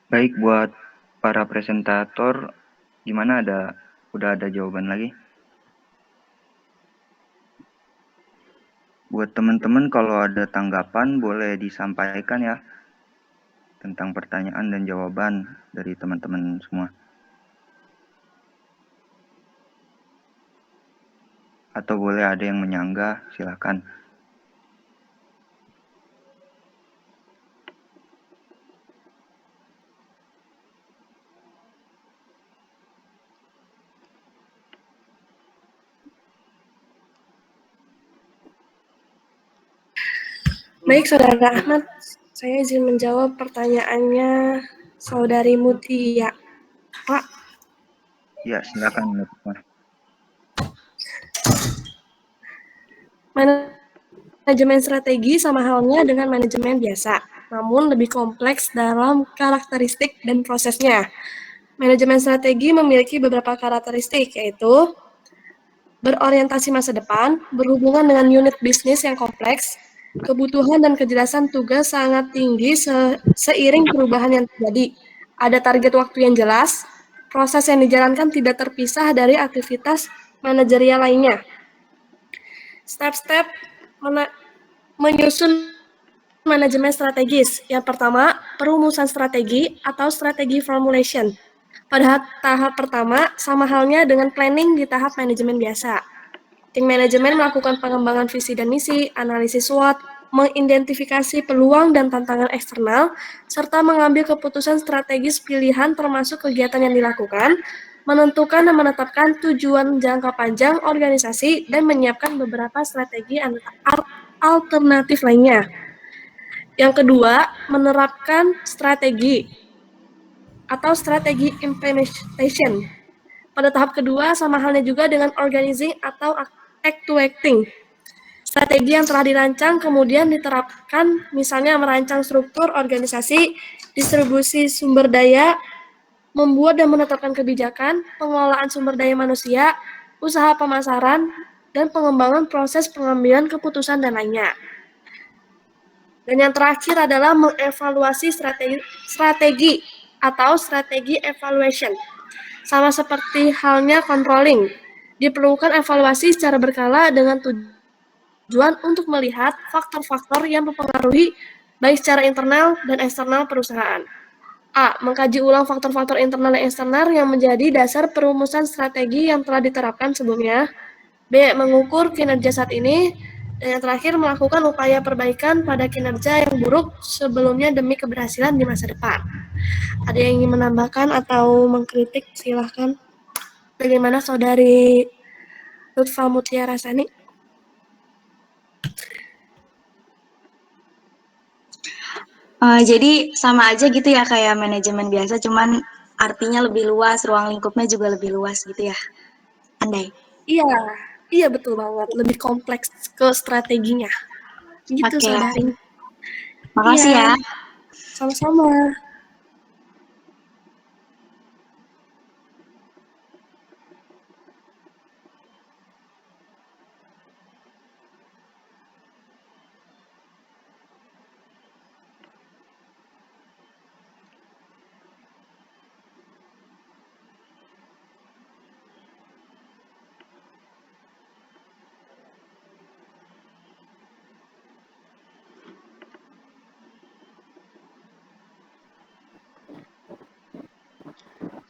[SPEAKER 1] Baik, buat para presentator, gimana udah ada jawaban lagi? Buat teman-teman kalau ada tanggapan boleh disampaikan ya tentang pertanyaan dan jawaban dari teman-teman semua. Atau boleh ada yang menyanggah, silakan.
[SPEAKER 4] Baik, Saudara Ahmad, saya izin menjawab pertanyaannya Saudari Mutia. Pak.
[SPEAKER 1] Ya, silakan.
[SPEAKER 4] Manajemen strategi sama halnya dengan manajemen biasa, namun lebih kompleks dalam karakteristik dan prosesnya. Manajemen strategi memiliki beberapa karakteristik, yaitu berorientasi masa depan, berhubungan dengan unit bisnis yang kompleks, kebutuhan dan kejelasan tugas sangat tinggi seiring perubahan yang terjadi. Ada target waktu yang jelas, proses yang dijalankan tidak terpisah dari aktivitas manajerial lainnya. Step-step menyusun manajemen strategis. Yang pertama, perumusan strategi atau strategi formulation. Pada tahap pertama, sama halnya dengan planning di tahap manajemen biasa. Tim manajemen melakukan pengembangan visi dan misi, analisis SWOT, mengidentifikasi peluang dan tantangan eksternal, serta mengambil keputusan strategis pilihan termasuk kegiatan yang dilakukan, menentukan dan menetapkan tujuan jangka panjang organisasi, dan menyiapkan beberapa strategi alternatif lainnya. Yang kedua, menerapkan strategi atau strategi implementation. Pada tahap kedua, sama halnya juga dengan organizing atau act to acting. strategi yang telah dirancang kemudian diterapkan, misalnya merancang struktur organisasi, distribusi sumber daya, membuat dan menetapkan kebijakan, pengelolaan sumber daya manusia, usaha pemasaran, dan pengembangan proses pengambilan keputusan dan lainnya. Dan yang terakhir adalah mengevaluasi strategi atau strategi evaluation. Sama seperti halnya controlling, diperlukan evaluasi secara berkala dengan tujuan untuk melihat faktor-faktor yang mempengaruhi baik secara internal dan eksternal perusahaan. A. Mengkaji ulang faktor-faktor internal dan eksternal yang menjadi dasar perumusan strategi yang telah diterapkan sebelumnya. B. Mengukur kinerja saat ini. Dan yang terakhir, melakukan upaya perbaikan pada kinerja yang buruk sebelumnya demi keberhasilan di masa depan. Ada yang ingin menambahkan atau mengkritik? Silahkan. Bagaimana Saudari Lutfa Mutiara Sani?
[SPEAKER 12] Jadi sama aja gitu ya kayak manajemen biasa, cuman artinya lebih luas, ruang lingkupnya juga lebih luas gitu ya. Andai.
[SPEAKER 4] Iya betul banget. Lebih kompleks ke strateginya. Gitu
[SPEAKER 12] Oke.
[SPEAKER 4] Saudari.
[SPEAKER 12] Makasih ya.
[SPEAKER 4] Sama-sama.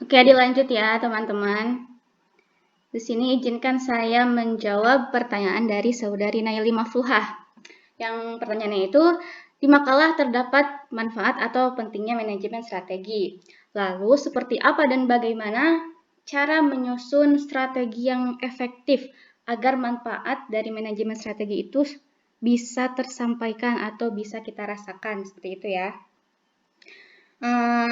[SPEAKER 6] Oke, dilanjut ya teman-teman. Di sini izinkan saya menjawab pertanyaan dari Saudari Naili Mafluhah. Yang pertanyaannya itu, di makalah terdapat manfaat atau pentingnya manajemen strategi. Lalu, seperti apa dan bagaimana cara menyusun strategi yang efektif agar manfaat dari manajemen strategi itu bisa tersampaikan atau bisa kita rasakan, seperti itu ya.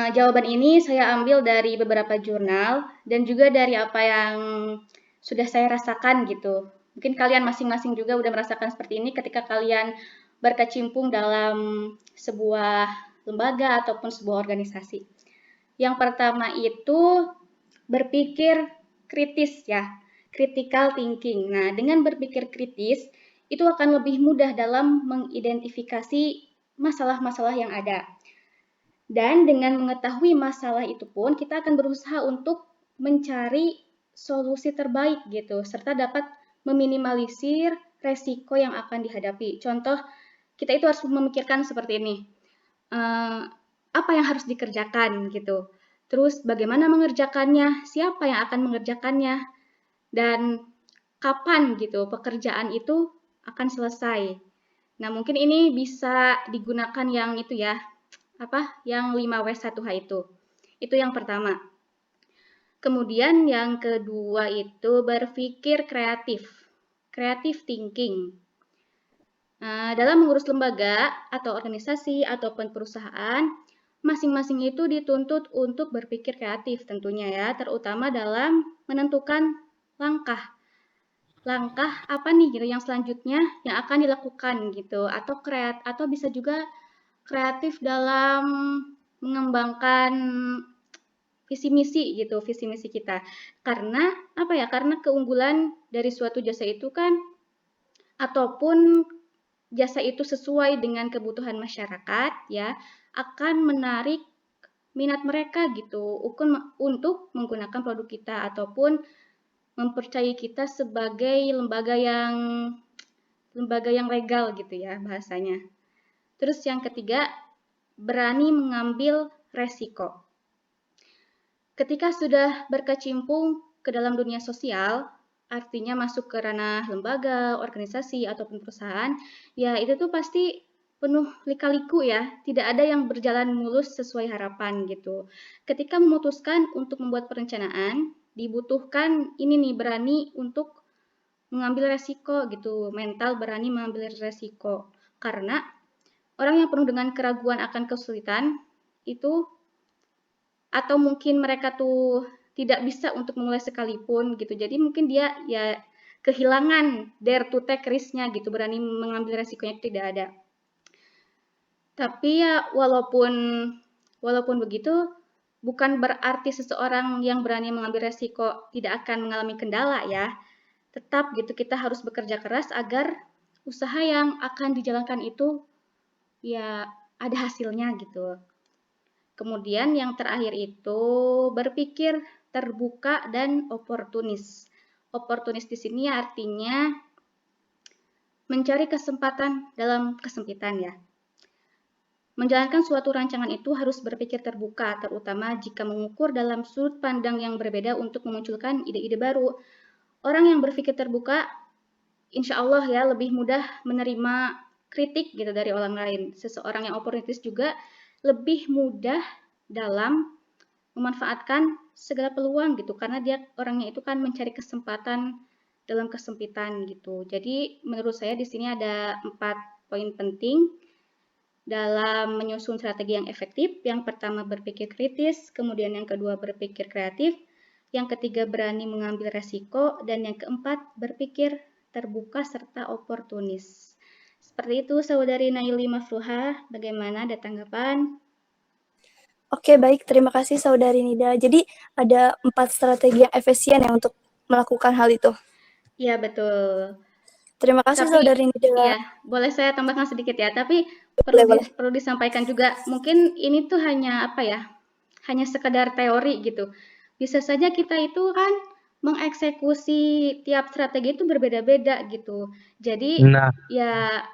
[SPEAKER 6] Jawaban ini saya ambil dari beberapa jurnal dan juga dari apa yang sudah saya rasakan gitu. Mungkin kalian masing-masing juga udah merasakan seperti ini ketika kalian berkecimpung dalam sebuah lembaga ataupun sebuah organisasi. Yang pertama itu berpikir kritis ya, critical thinking. Nah, dengan berpikir kritis itu akan lebih mudah dalam mengidentifikasi masalah-masalah yang ada. Dan dengan mengetahui masalah itu pun kita akan berusaha untuk mencari solusi terbaik gitu, serta dapat meminimalisir resiko yang akan dihadapi. Contoh, kita itu harus memikirkan seperti ini, apa yang harus dikerjakan gitu, terus bagaimana mengerjakannya, siapa yang akan mengerjakannya, dan kapan gitu pekerjaan itu akan selesai. Nah, mungkin ini bisa digunakan yang itu ya, yang 5W1H itu. Itu yang pertama. Kemudian yang kedua itu berpikir kreatif. Creative thinking. Dalam mengurus lembaga atau organisasi ataupun perusahaan, masing-masing itu dituntut untuk berpikir kreatif tentunya ya, terutama dalam menentukan langkah apa nih gitu yang selanjutnya yang akan dilakukan gitu, atau bisa juga kreatif dalam mengembangkan visi misi kita. Karena karena keunggulan dari suatu jasa itu kan ataupun jasa itu sesuai dengan kebutuhan masyarakat ya, akan menarik minat mereka gitu untuk menggunakan produk kita ataupun mempercayai kita sebagai lembaga yang legal gitu ya bahasanya. Terus yang ketiga, berani mengambil resiko. Ketika sudah berkecimpung ke dalam dunia sosial, artinya masuk ke ranah lembaga, organisasi, ataupun perusahaan, ya itu tuh pasti penuh lika-liku ya, tidak ada yang berjalan mulus sesuai harapan gitu. Ketika memutuskan untuk membuat perencanaan, dibutuhkan ini nih, berani untuk mengambil resiko gitu, mental berani mengambil resiko. Karena orang yang penuh dengan keraguan akan kesulitan itu, atau mungkin mereka tuh tidak bisa untuk memulai sekalipun gitu. Jadi mungkin dia ya kehilangan dare to take risk-nya gitu, berani mengambil resikonya itu tidak ada. Tapi ya walaupun begitu, bukan berarti seseorang yang berani mengambil resiko tidak akan mengalami kendala ya. Tetap gitu kita harus bekerja keras agar usaha yang akan dijalankan itu ya ada hasilnya gitu. Kemudian yang terakhir itu berpikir terbuka dan oportunis. Oportunis di sini artinya mencari kesempatan dalam kesempitan ya. Menjalankan suatu rancangan itu harus berpikir terbuka, terutama jika mengukur dalam sudut pandang yang berbeda untuk memunculkan ide-ide baru. Orang yang berpikir terbuka, insya Allah ya lebih mudah menerima kritik gitu dari orang lain. Seseorang yang oportunis juga lebih mudah dalam memanfaatkan segala peluang gitu, karena dia orangnya itu kan mencari kesempatan dalam kesempitan gitu. Jadi menurut saya di sini ada 4 poin penting dalam menyusun strategi yang efektif. Yang pertama berpikir kritis, kemudian yang kedua berpikir kreatif, yang ketiga berani mengambil resiko, dan yang keempat berpikir terbuka serta oportunis. Seperti itu Saudari Naili Mafruha, bagaimana ada tanggapan?
[SPEAKER 4] Oke, baik. Terima kasih Saudari Nida. Jadi ada 4 strategi yang efisien ya untuk melakukan hal itu.
[SPEAKER 6] Iya, betul.
[SPEAKER 4] Terima kasih
[SPEAKER 6] Tapi,
[SPEAKER 4] Saudari Nida.
[SPEAKER 6] iya, boleh saya tambahkan sedikit ya, tapi
[SPEAKER 4] Boleh.
[SPEAKER 6] perlu disampaikan juga, mungkin ini tuh hanya hanya sekedar teori gitu. Bisa saja kita itu kan mengeksekusi tiap strategi itu berbeda-beda gitu. Jadi ya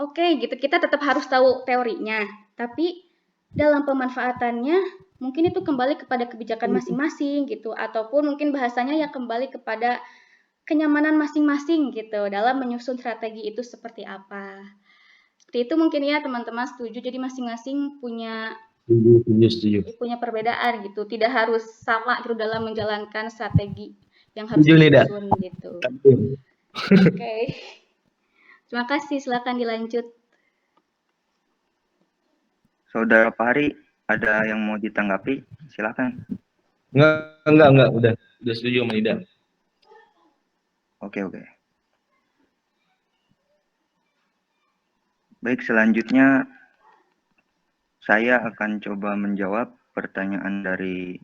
[SPEAKER 6] oke gitu, kita tetap harus tahu teorinya, tapi dalam pemanfaatannya mungkin itu kembali kepada kebijakan masing-masing gitu, ataupun mungkin bahasanya yang kembali kepada kenyamanan masing-masing gitu dalam menyusun strategi itu seperti apa. Seperti itu mungkin ya teman-teman setuju, jadi masing-masing punya perbedaan gitu, tidak harus sama gitu dalam menjalankan strategi yang harus disusun gitu. Oke. Terima kasih, silakan dilanjut.
[SPEAKER 1] Saudara Pahri, ada yang mau ditanggapi? Silakan.
[SPEAKER 13] Enggak, udah setuju sama Ida.
[SPEAKER 1] Oke. Baik, selanjutnya saya akan coba menjawab pertanyaan dari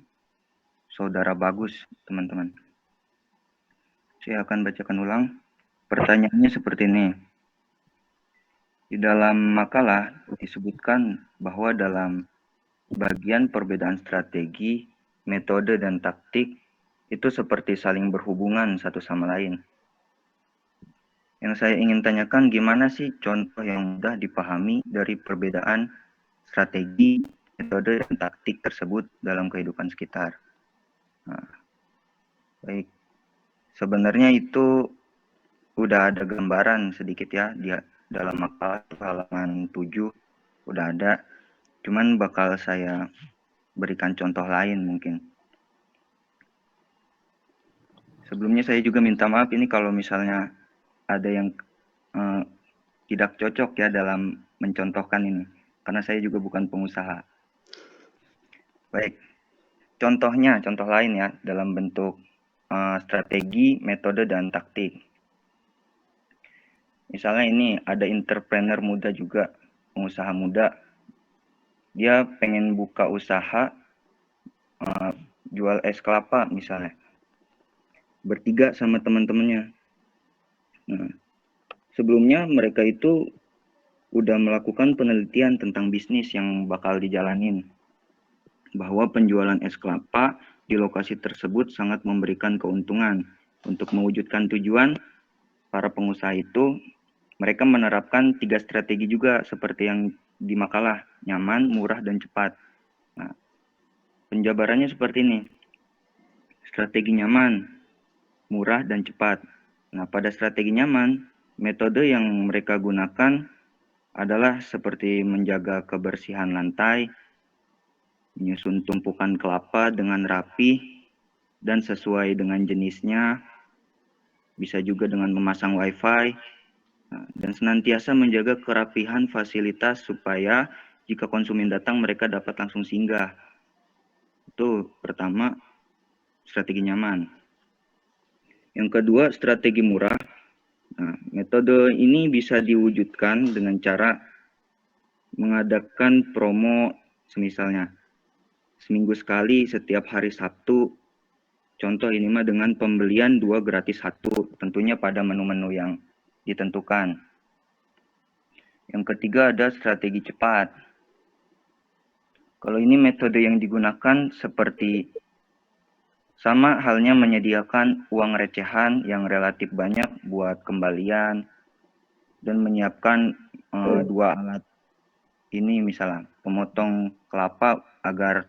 [SPEAKER 1] Saudara Bagus, teman-teman. Saya akan bacakan ulang. Pertanyaannya seperti ini. Di dalam makalah disebutkan bahwa dalam bagian perbedaan strategi, metode, dan taktik itu seperti saling berhubungan satu sama lain. Yang saya ingin tanyakan, gimana sih contoh yang mudah dipahami dari perbedaan strategi, metode, dan taktik tersebut dalam kehidupan sekitar? Nah, baik, sebenarnya itu udah ada gambaran sedikit ya di dalam makalah halaman 7 udah ada, cuman bakal saya berikan contoh lain mungkin. Sebelumnya saya juga minta maaf ini kalau misalnya ada yang tidak cocok ya dalam mencontohkan ini, karena saya juga bukan pengusaha. Baik, contoh lain ya dalam bentuk strategi, metode, dan taktik. Misalnya ini ada entrepreneur muda juga, pengusaha muda. Dia pengen buka usaha jual es kelapa misalnya. Bertiga sama teman-temannya. Nah, sebelumnya mereka itu udah melakukan penelitian tentang bisnis yang bakal dijalanin. Bahwa penjualan es kelapa di lokasi tersebut sangat memberikan keuntungan. Untuk mewujudkan tujuan, para pengusaha itu mereka menerapkan 3 strategi juga seperti yang di makalah, nyaman, murah, dan cepat. Nah, penjabarannya seperti ini. Strategi nyaman, murah, dan cepat. Nah, pada strategi nyaman, metode yang mereka gunakan adalah seperti menjaga kebersihan lantai, menyusun tumpukan kelapa dengan rapi dan sesuai dengan jenisnya, bisa juga dengan memasang wifi, dan senantiasa menjaga kerapihan fasilitas supaya jika konsumen datang mereka dapat langsung singgah. Itu pertama, strategi nyaman. Yang kedua, strategi murah. Nah, metode ini bisa diwujudkan dengan cara mengadakan promo semisalnya seminggu sekali setiap hari Sabtu. Contoh ini mah dengan pembelian 2 gratis 1, tentunya pada menu-menu yang ditentukan. Yang ketiga ada strategi cepat. Kalau ini metode yang digunakan seperti sama halnya menyediakan uang recehan yang relatif banyak buat kembalian dan menyiapkan 2 alat ini, misalnya pemotong kelapa agar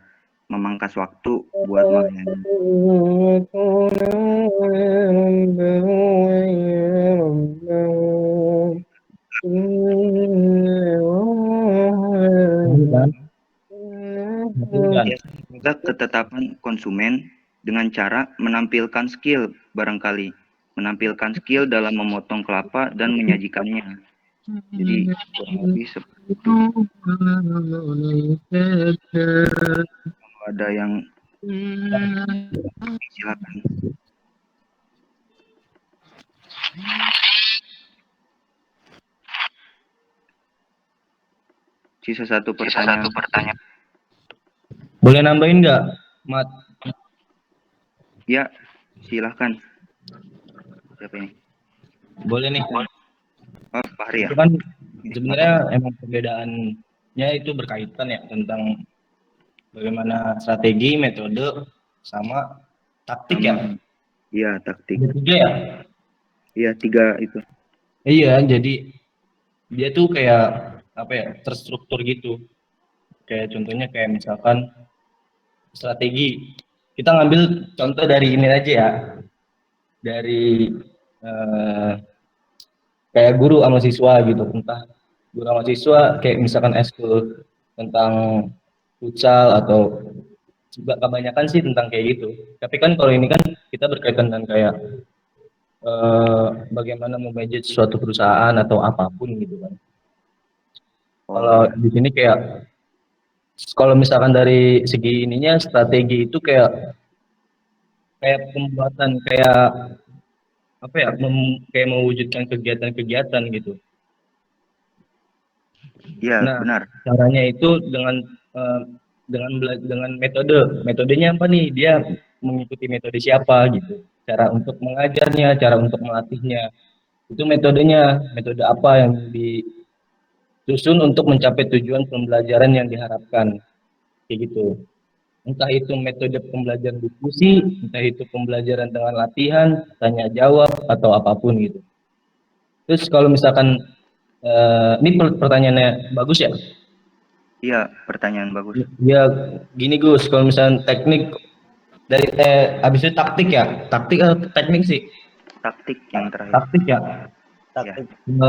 [SPEAKER 1] memangkas waktu buat melayani. Menjaga ketetapan konsumen dengan cara menampilkan skill, barangkali menampilkan skill dalam memotong kelapa dan menyajikannya. Jadi kurang lebih seperti itu. Kalau ada yang silakan. Sisa satu pertanyaan.
[SPEAKER 13] Boleh nambahin nggak, Mat?
[SPEAKER 1] Ya, silahkan. Siapa ini?
[SPEAKER 13] Boleh nih.
[SPEAKER 1] Oh, Pak Hari ya.
[SPEAKER 13] Itu kan sebenarnya emang perbedaannya itu berkaitan ya tentang bagaimana strategi, metode, sama taktik ya.
[SPEAKER 1] Iya, taktik.
[SPEAKER 13] Ada 3 ya?
[SPEAKER 1] Iya, 3 itu.
[SPEAKER 13] Iya, jadi dia tuh kayak apa ya, terstruktur gitu. Kayak contohnya kayak misalkan strategi. Kita ngambil contoh dari ini aja ya. Dari kayak guru sama siswa gitu. Entah guru sama siswa kayak misalkan eskul tentang futsal atau kebanyakan sih tentang kayak gitu. Tapi kan kalau ini kan kita berkaitan dengan kayak bagaimana memanage suatu perusahaan atau apapun gitu kan. Kalau di sini kayak kalau misalkan dari segi ininya strategi itu kayak pembuatan kayak apa ya, kayak mewujudkan kegiatan-kegiatan gitu.
[SPEAKER 1] Iya,
[SPEAKER 13] Nah,
[SPEAKER 1] benar.
[SPEAKER 13] caranya itu dengan metodenya apa nih? Dia mengikuti metode siapa gitu. Cara untuk mengajarnya, cara untuk melatihnya. Itu metodenya, metode apa yang disusun untuk mencapai tujuan pembelajaran yang diharapkan. Kayak gitu. Entah itu metode pembelajaran diskusi, entah itu pembelajaran dengan latihan, tanya jawab, atau apapun gitu. Terus kalau misalkan, ini pertanyaannya bagus ya?
[SPEAKER 1] Iya, pertanyaan bagus.
[SPEAKER 13] Ya, gini Gus, kalau misalkan teknik, dari habis itu taktik ya? Taktik atau teknik sih?
[SPEAKER 1] Taktik yang terakhir.
[SPEAKER 13] Taktik ya?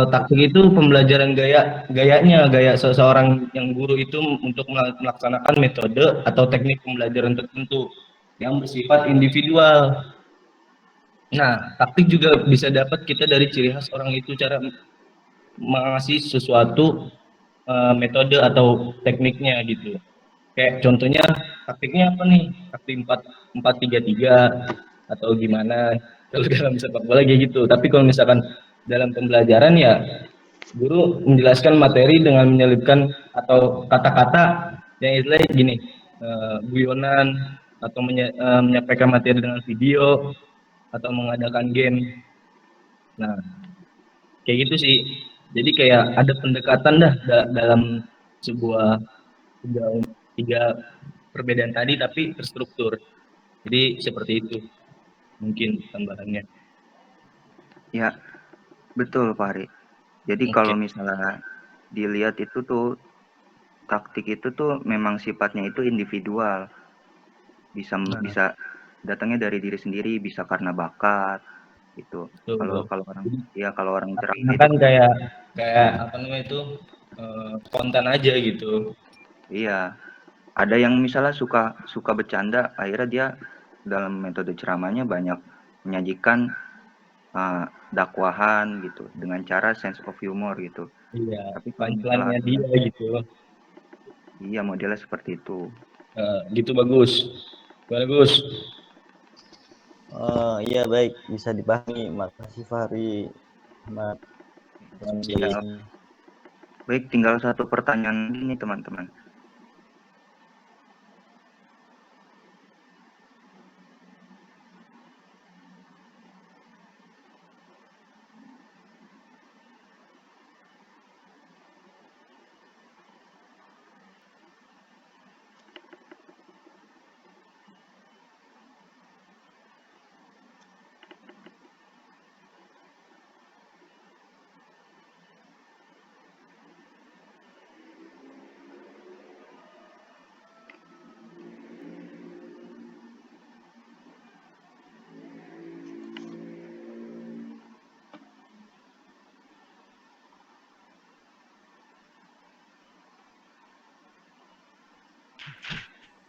[SPEAKER 13] Taktik itu pembelajaran gaya seseorang yang guru itu untuk melaksanakan metode atau teknik pembelajaran tertentu yang bersifat individual. Nah, taktik juga bisa dapat kita dari ciri khas orang itu, cara mengasih sesuatu metode atau tekniknya gitu. Kayak contohnya taktiknya apa nih? Taktik 4-4-3-3 atau gimana kalau dalam sepak bola kayak gitu. Tapi kalau misalkan dalam pembelajaran ya guru menjelaskan materi dengan menyelipkan atau kata-kata yang istilahnya gini, guyonan atau menyampaikan materi dengan video atau mengadakan game. Nah, kayak gitu sih. Jadi kayak ada pendekatan dah dalam sebuah tiga perbedaan tadi tapi terstruktur. Jadi seperti itu mungkin tambahannya.
[SPEAKER 1] Ya, betul Pak Hari. Jadi kalau misalnya dilihat itu tuh taktik itu tuh memang sifatnya itu individual. Bisa datangnya dari diri sendiri, bisa karena bakat gitu. Kalau orang ceramah
[SPEAKER 13] kan
[SPEAKER 1] itu
[SPEAKER 13] kayak apa namanya itu konten aja gitu.
[SPEAKER 1] Iya. Ada yang misalnya suka bercanda, akhirnya dia dalam metode ceramahnya banyak menyajikan dakwahan gitu dengan cara sense of humor gitu.
[SPEAKER 13] Iya,
[SPEAKER 1] Tapi
[SPEAKER 13] pancelannya dia gitu.
[SPEAKER 1] Iya, modelnya seperti itu.
[SPEAKER 13] Gitu bagus. Bagus.
[SPEAKER 11] Iya baik, bisa dipahami. Makasih Fahri.
[SPEAKER 1] Siap. Baik, tinggal satu pertanyaan lagi nih teman-teman.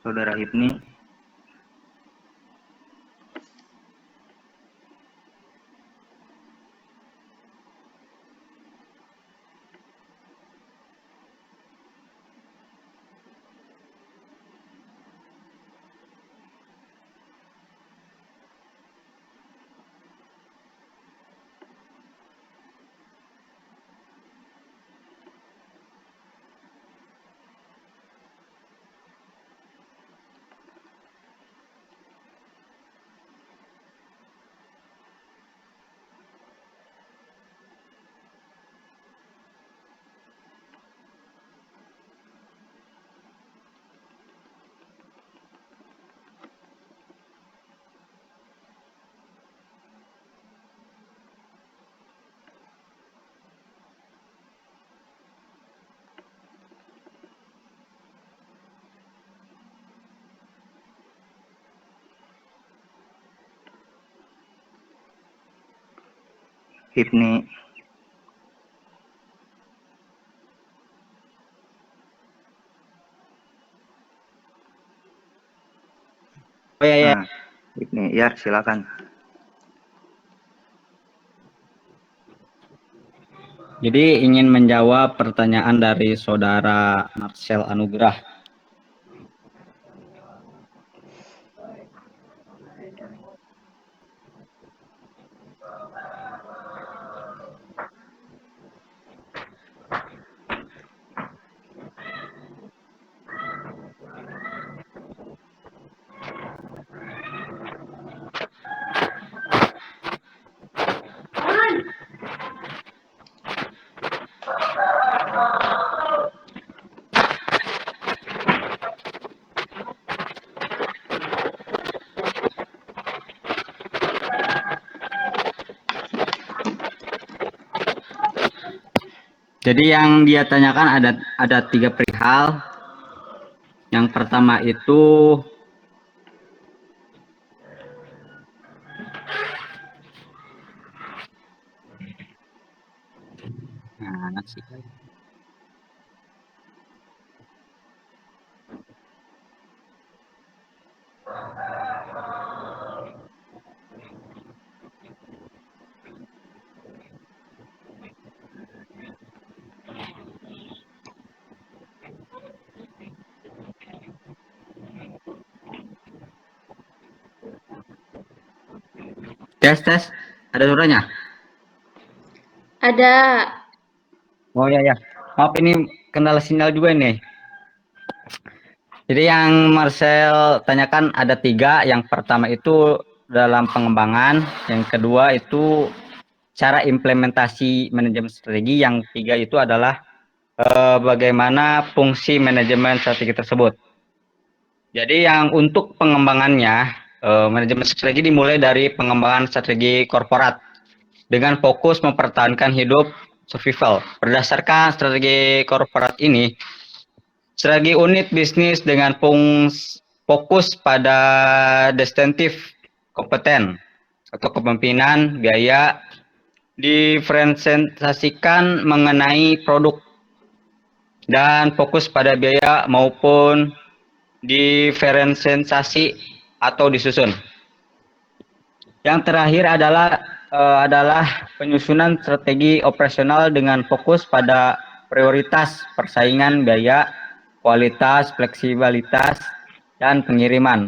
[SPEAKER 1] Saudara Hipni. Hipni.
[SPEAKER 2] Oh ya,
[SPEAKER 1] Nah, Hipni, ya silakan.
[SPEAKER 2] Jadi ingin menjawab pertanyaan dari saudara Marcel Anugrah. Jadi yang dia tanyakan ada 3 perihal. Yang pertama itu tes. Ada suaranya?
[SPEAKER 6] Ada.
[SPEAKER 2] Oh ya. Maaf ini kendala sinyal juga nih. Jadi yang Marcel tanyakan ada 3. Yang pertama itu dalam pengembangan, yang kedua itu cara implementasi manajemen strategi, yang 3 itu adalah bagaimana fungsi manajemen strategi tersebut. Jadi yang untuk pengembangannya, manajemen strategi dimulai dari pengembangan strategi korporat dengan fokus mempertahankan hidup survival. Berdasarkan strategi korporat ini, strategi unit bisnis dengan fokus pada distinctive kompeten atau kepemimpinan, biaya, diferensiasikan mengenai produk, dan fokus pada biaya maupun diferensiasi atau disusun. Yang terakhir adalah penyusunan strategi operasional dengan fokus pada prioritas persaingan, biaya, kualitas, fleksibilitas, dan pengiriman.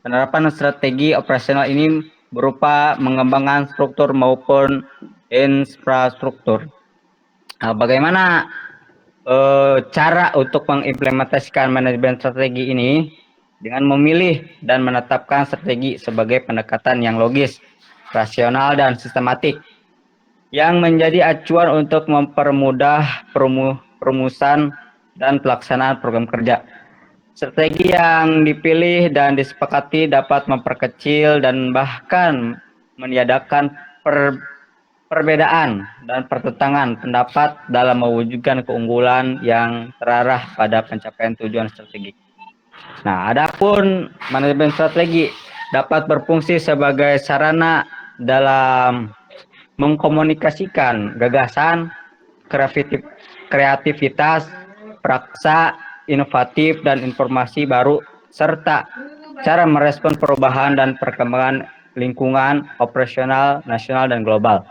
[SPEAKER 2] Penerapan strategi operasional ini berupa mengembangkan struktur maupun infrastruktur. Nah, bagaimana cara untuk mengimplementasikan manajemen strategi ini? Dengan memilih dan menetapkan strategi sebagai pendekatan yang logis, rasional, dan sistematik, yang menjadi acuan untuk mempermudah perumusan dan pelaksanaan program kerja. Strategi yang dipilih dan disepakati dapat memperkecil dan bahkan meniadakan perbedaan dan pertentangan pendapat dalam mewujudkan keunggulan yang terarah pada pencapaian tujuan strategi. Nah, adapun manajemen strategi dapat berfungsi sebagai sarana dalam mengkomunikasikan gagasan, kreativitas, praksa, inovatif, dan informasi baru, serta cara merespon perubahan dan perkembangan lingkungan operasional nasional dan global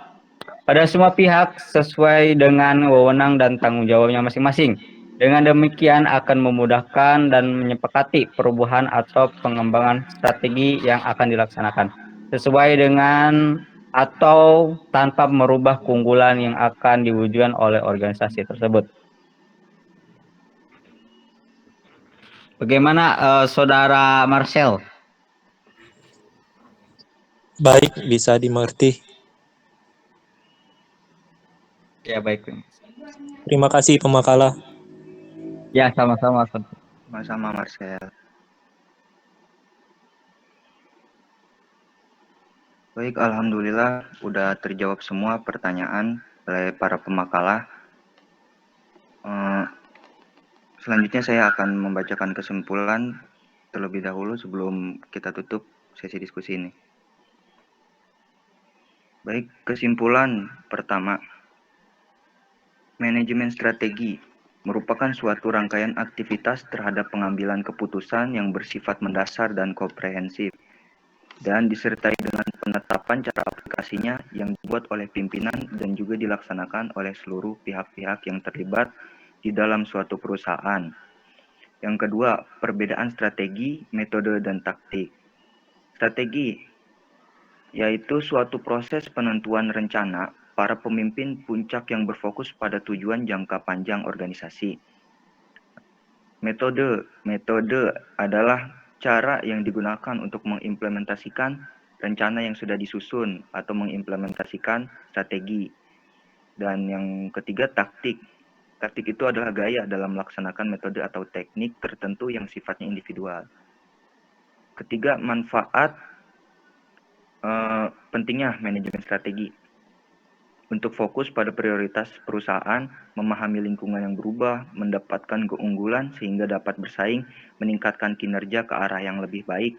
[SPEAKER 2] pada semua pihak sesuai dengan wewenang dan tanggung jawabnya masing-masing. Dengan demikian akan memudahkan dan menyepakati perubahan atau pengembangan strategi yang akan dilaksanakan sesuai dengan atau tanpa merubah keunggulan yang akan diwujudkan oleh organisasi tersebut. Bagaimana Saudara Marcel?
[SPEAKER 14] Baik, bisa dimengerti.
[SPEAKER 2] Ya, baik.
[SPEAKER 14] Terima kasih pemakala.
[SPEAKER 2] Ya, sama-sama.
[SPEAKER 1] Sama-sama Marcel. Baik, alhamdulillah udah terjawab semua pertanyaan oleh para pemakala. Selanjutnya saya akan membacakan kesimpulan terlebih dahulu sebelum kita tutup sesi diskusi ini. Baik, kesimpulan pertama. Manajemen strategi merupakan suatu rangkaian aktivitas terhadap pengambilan keputusan yang bersifat mendasar dan komprehensif, dan disertai dengan penetapan cara aplikasinya yang dibuat oleh pimpinan dan juga dilaksanakan oleh seluruh pihak-pihak yang terlibat di dalam suatu perusahaan. Yang kedua, perbedaan strategi, metode, dan taktik. Strategi yaitu suatu proses penentuan rencana para pemimpin puncak yang berfokus pada tujuan jangka panjang organisasi. Metode adalah cara yang digunakan untuk mengimplementasikan rencana yang sudah disusun atau mengimplementasikan strategi. Dan yang ketiga, taktik. Taktik itu adalah gaya dalam melaksanakan metode atau teknik tertentu yang sifatnya individual. Ketiga, manfaat pentingnya manajemen strategi. Untuk fokus pada prioritas perusahaan, memahami lingkungan yang berubah, mendapatkan keunggulan sehingga dapat bersaing, meningkatkan kinerja ke arah yang lebih baik,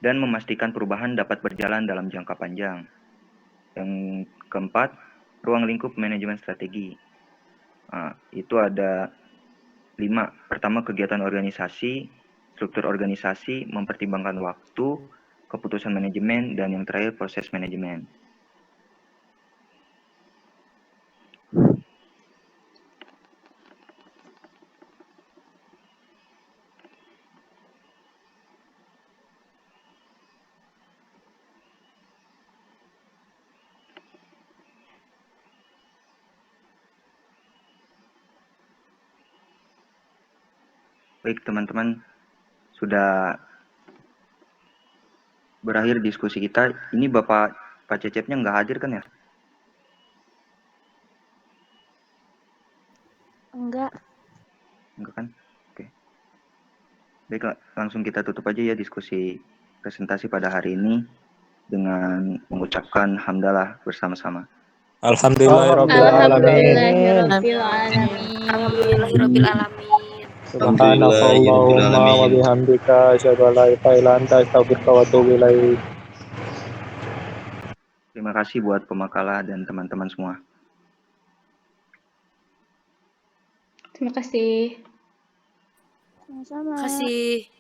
[SPEAKER 1] dan memastikan perubahan dapat berjalan dalam jangka panjang. Yang keempat, ruang lingkup manajemen strategi. Itu ada 5. Pertama, kegiatan organisasi, struktur organisasi, mempertimbangkan waktu, keputusan manajemen, dan yang terakhir proses manajemen. Baik teman-teman, sudah berakhir diskusi kita. Ini Pak Cecepnya nggak hadir kan ya?
[SPEAKER 5] Enggak.
[SPEAKER 1] Enggak kan? Oke. Baik, langsung kita tutup aja ya diskusi presentasi pada hari ini dengan mengucapkan hamdalah bersama-sama.
[SPEAKER 14] Alhamdulillahirrahmanirrahim.
[SPEAKER 4] Alhamdulillahirrahmanirrahim.
[SPEAKER 14] Subhanakallahumma wa bihamdika asyhadu an la ilaha illa anta astaghfiruka wa atubu ilaik.
[SPEAKER 1] Terima kasih buat pemakala dan teman-teman semua.
[SPEAKER 6] Terima kasih.
[SPEAKER 5] Sama-sama.
[SPEAKER 4] Terima kasih.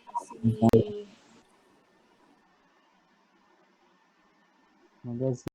[SPEAKER 14] Terima kasih.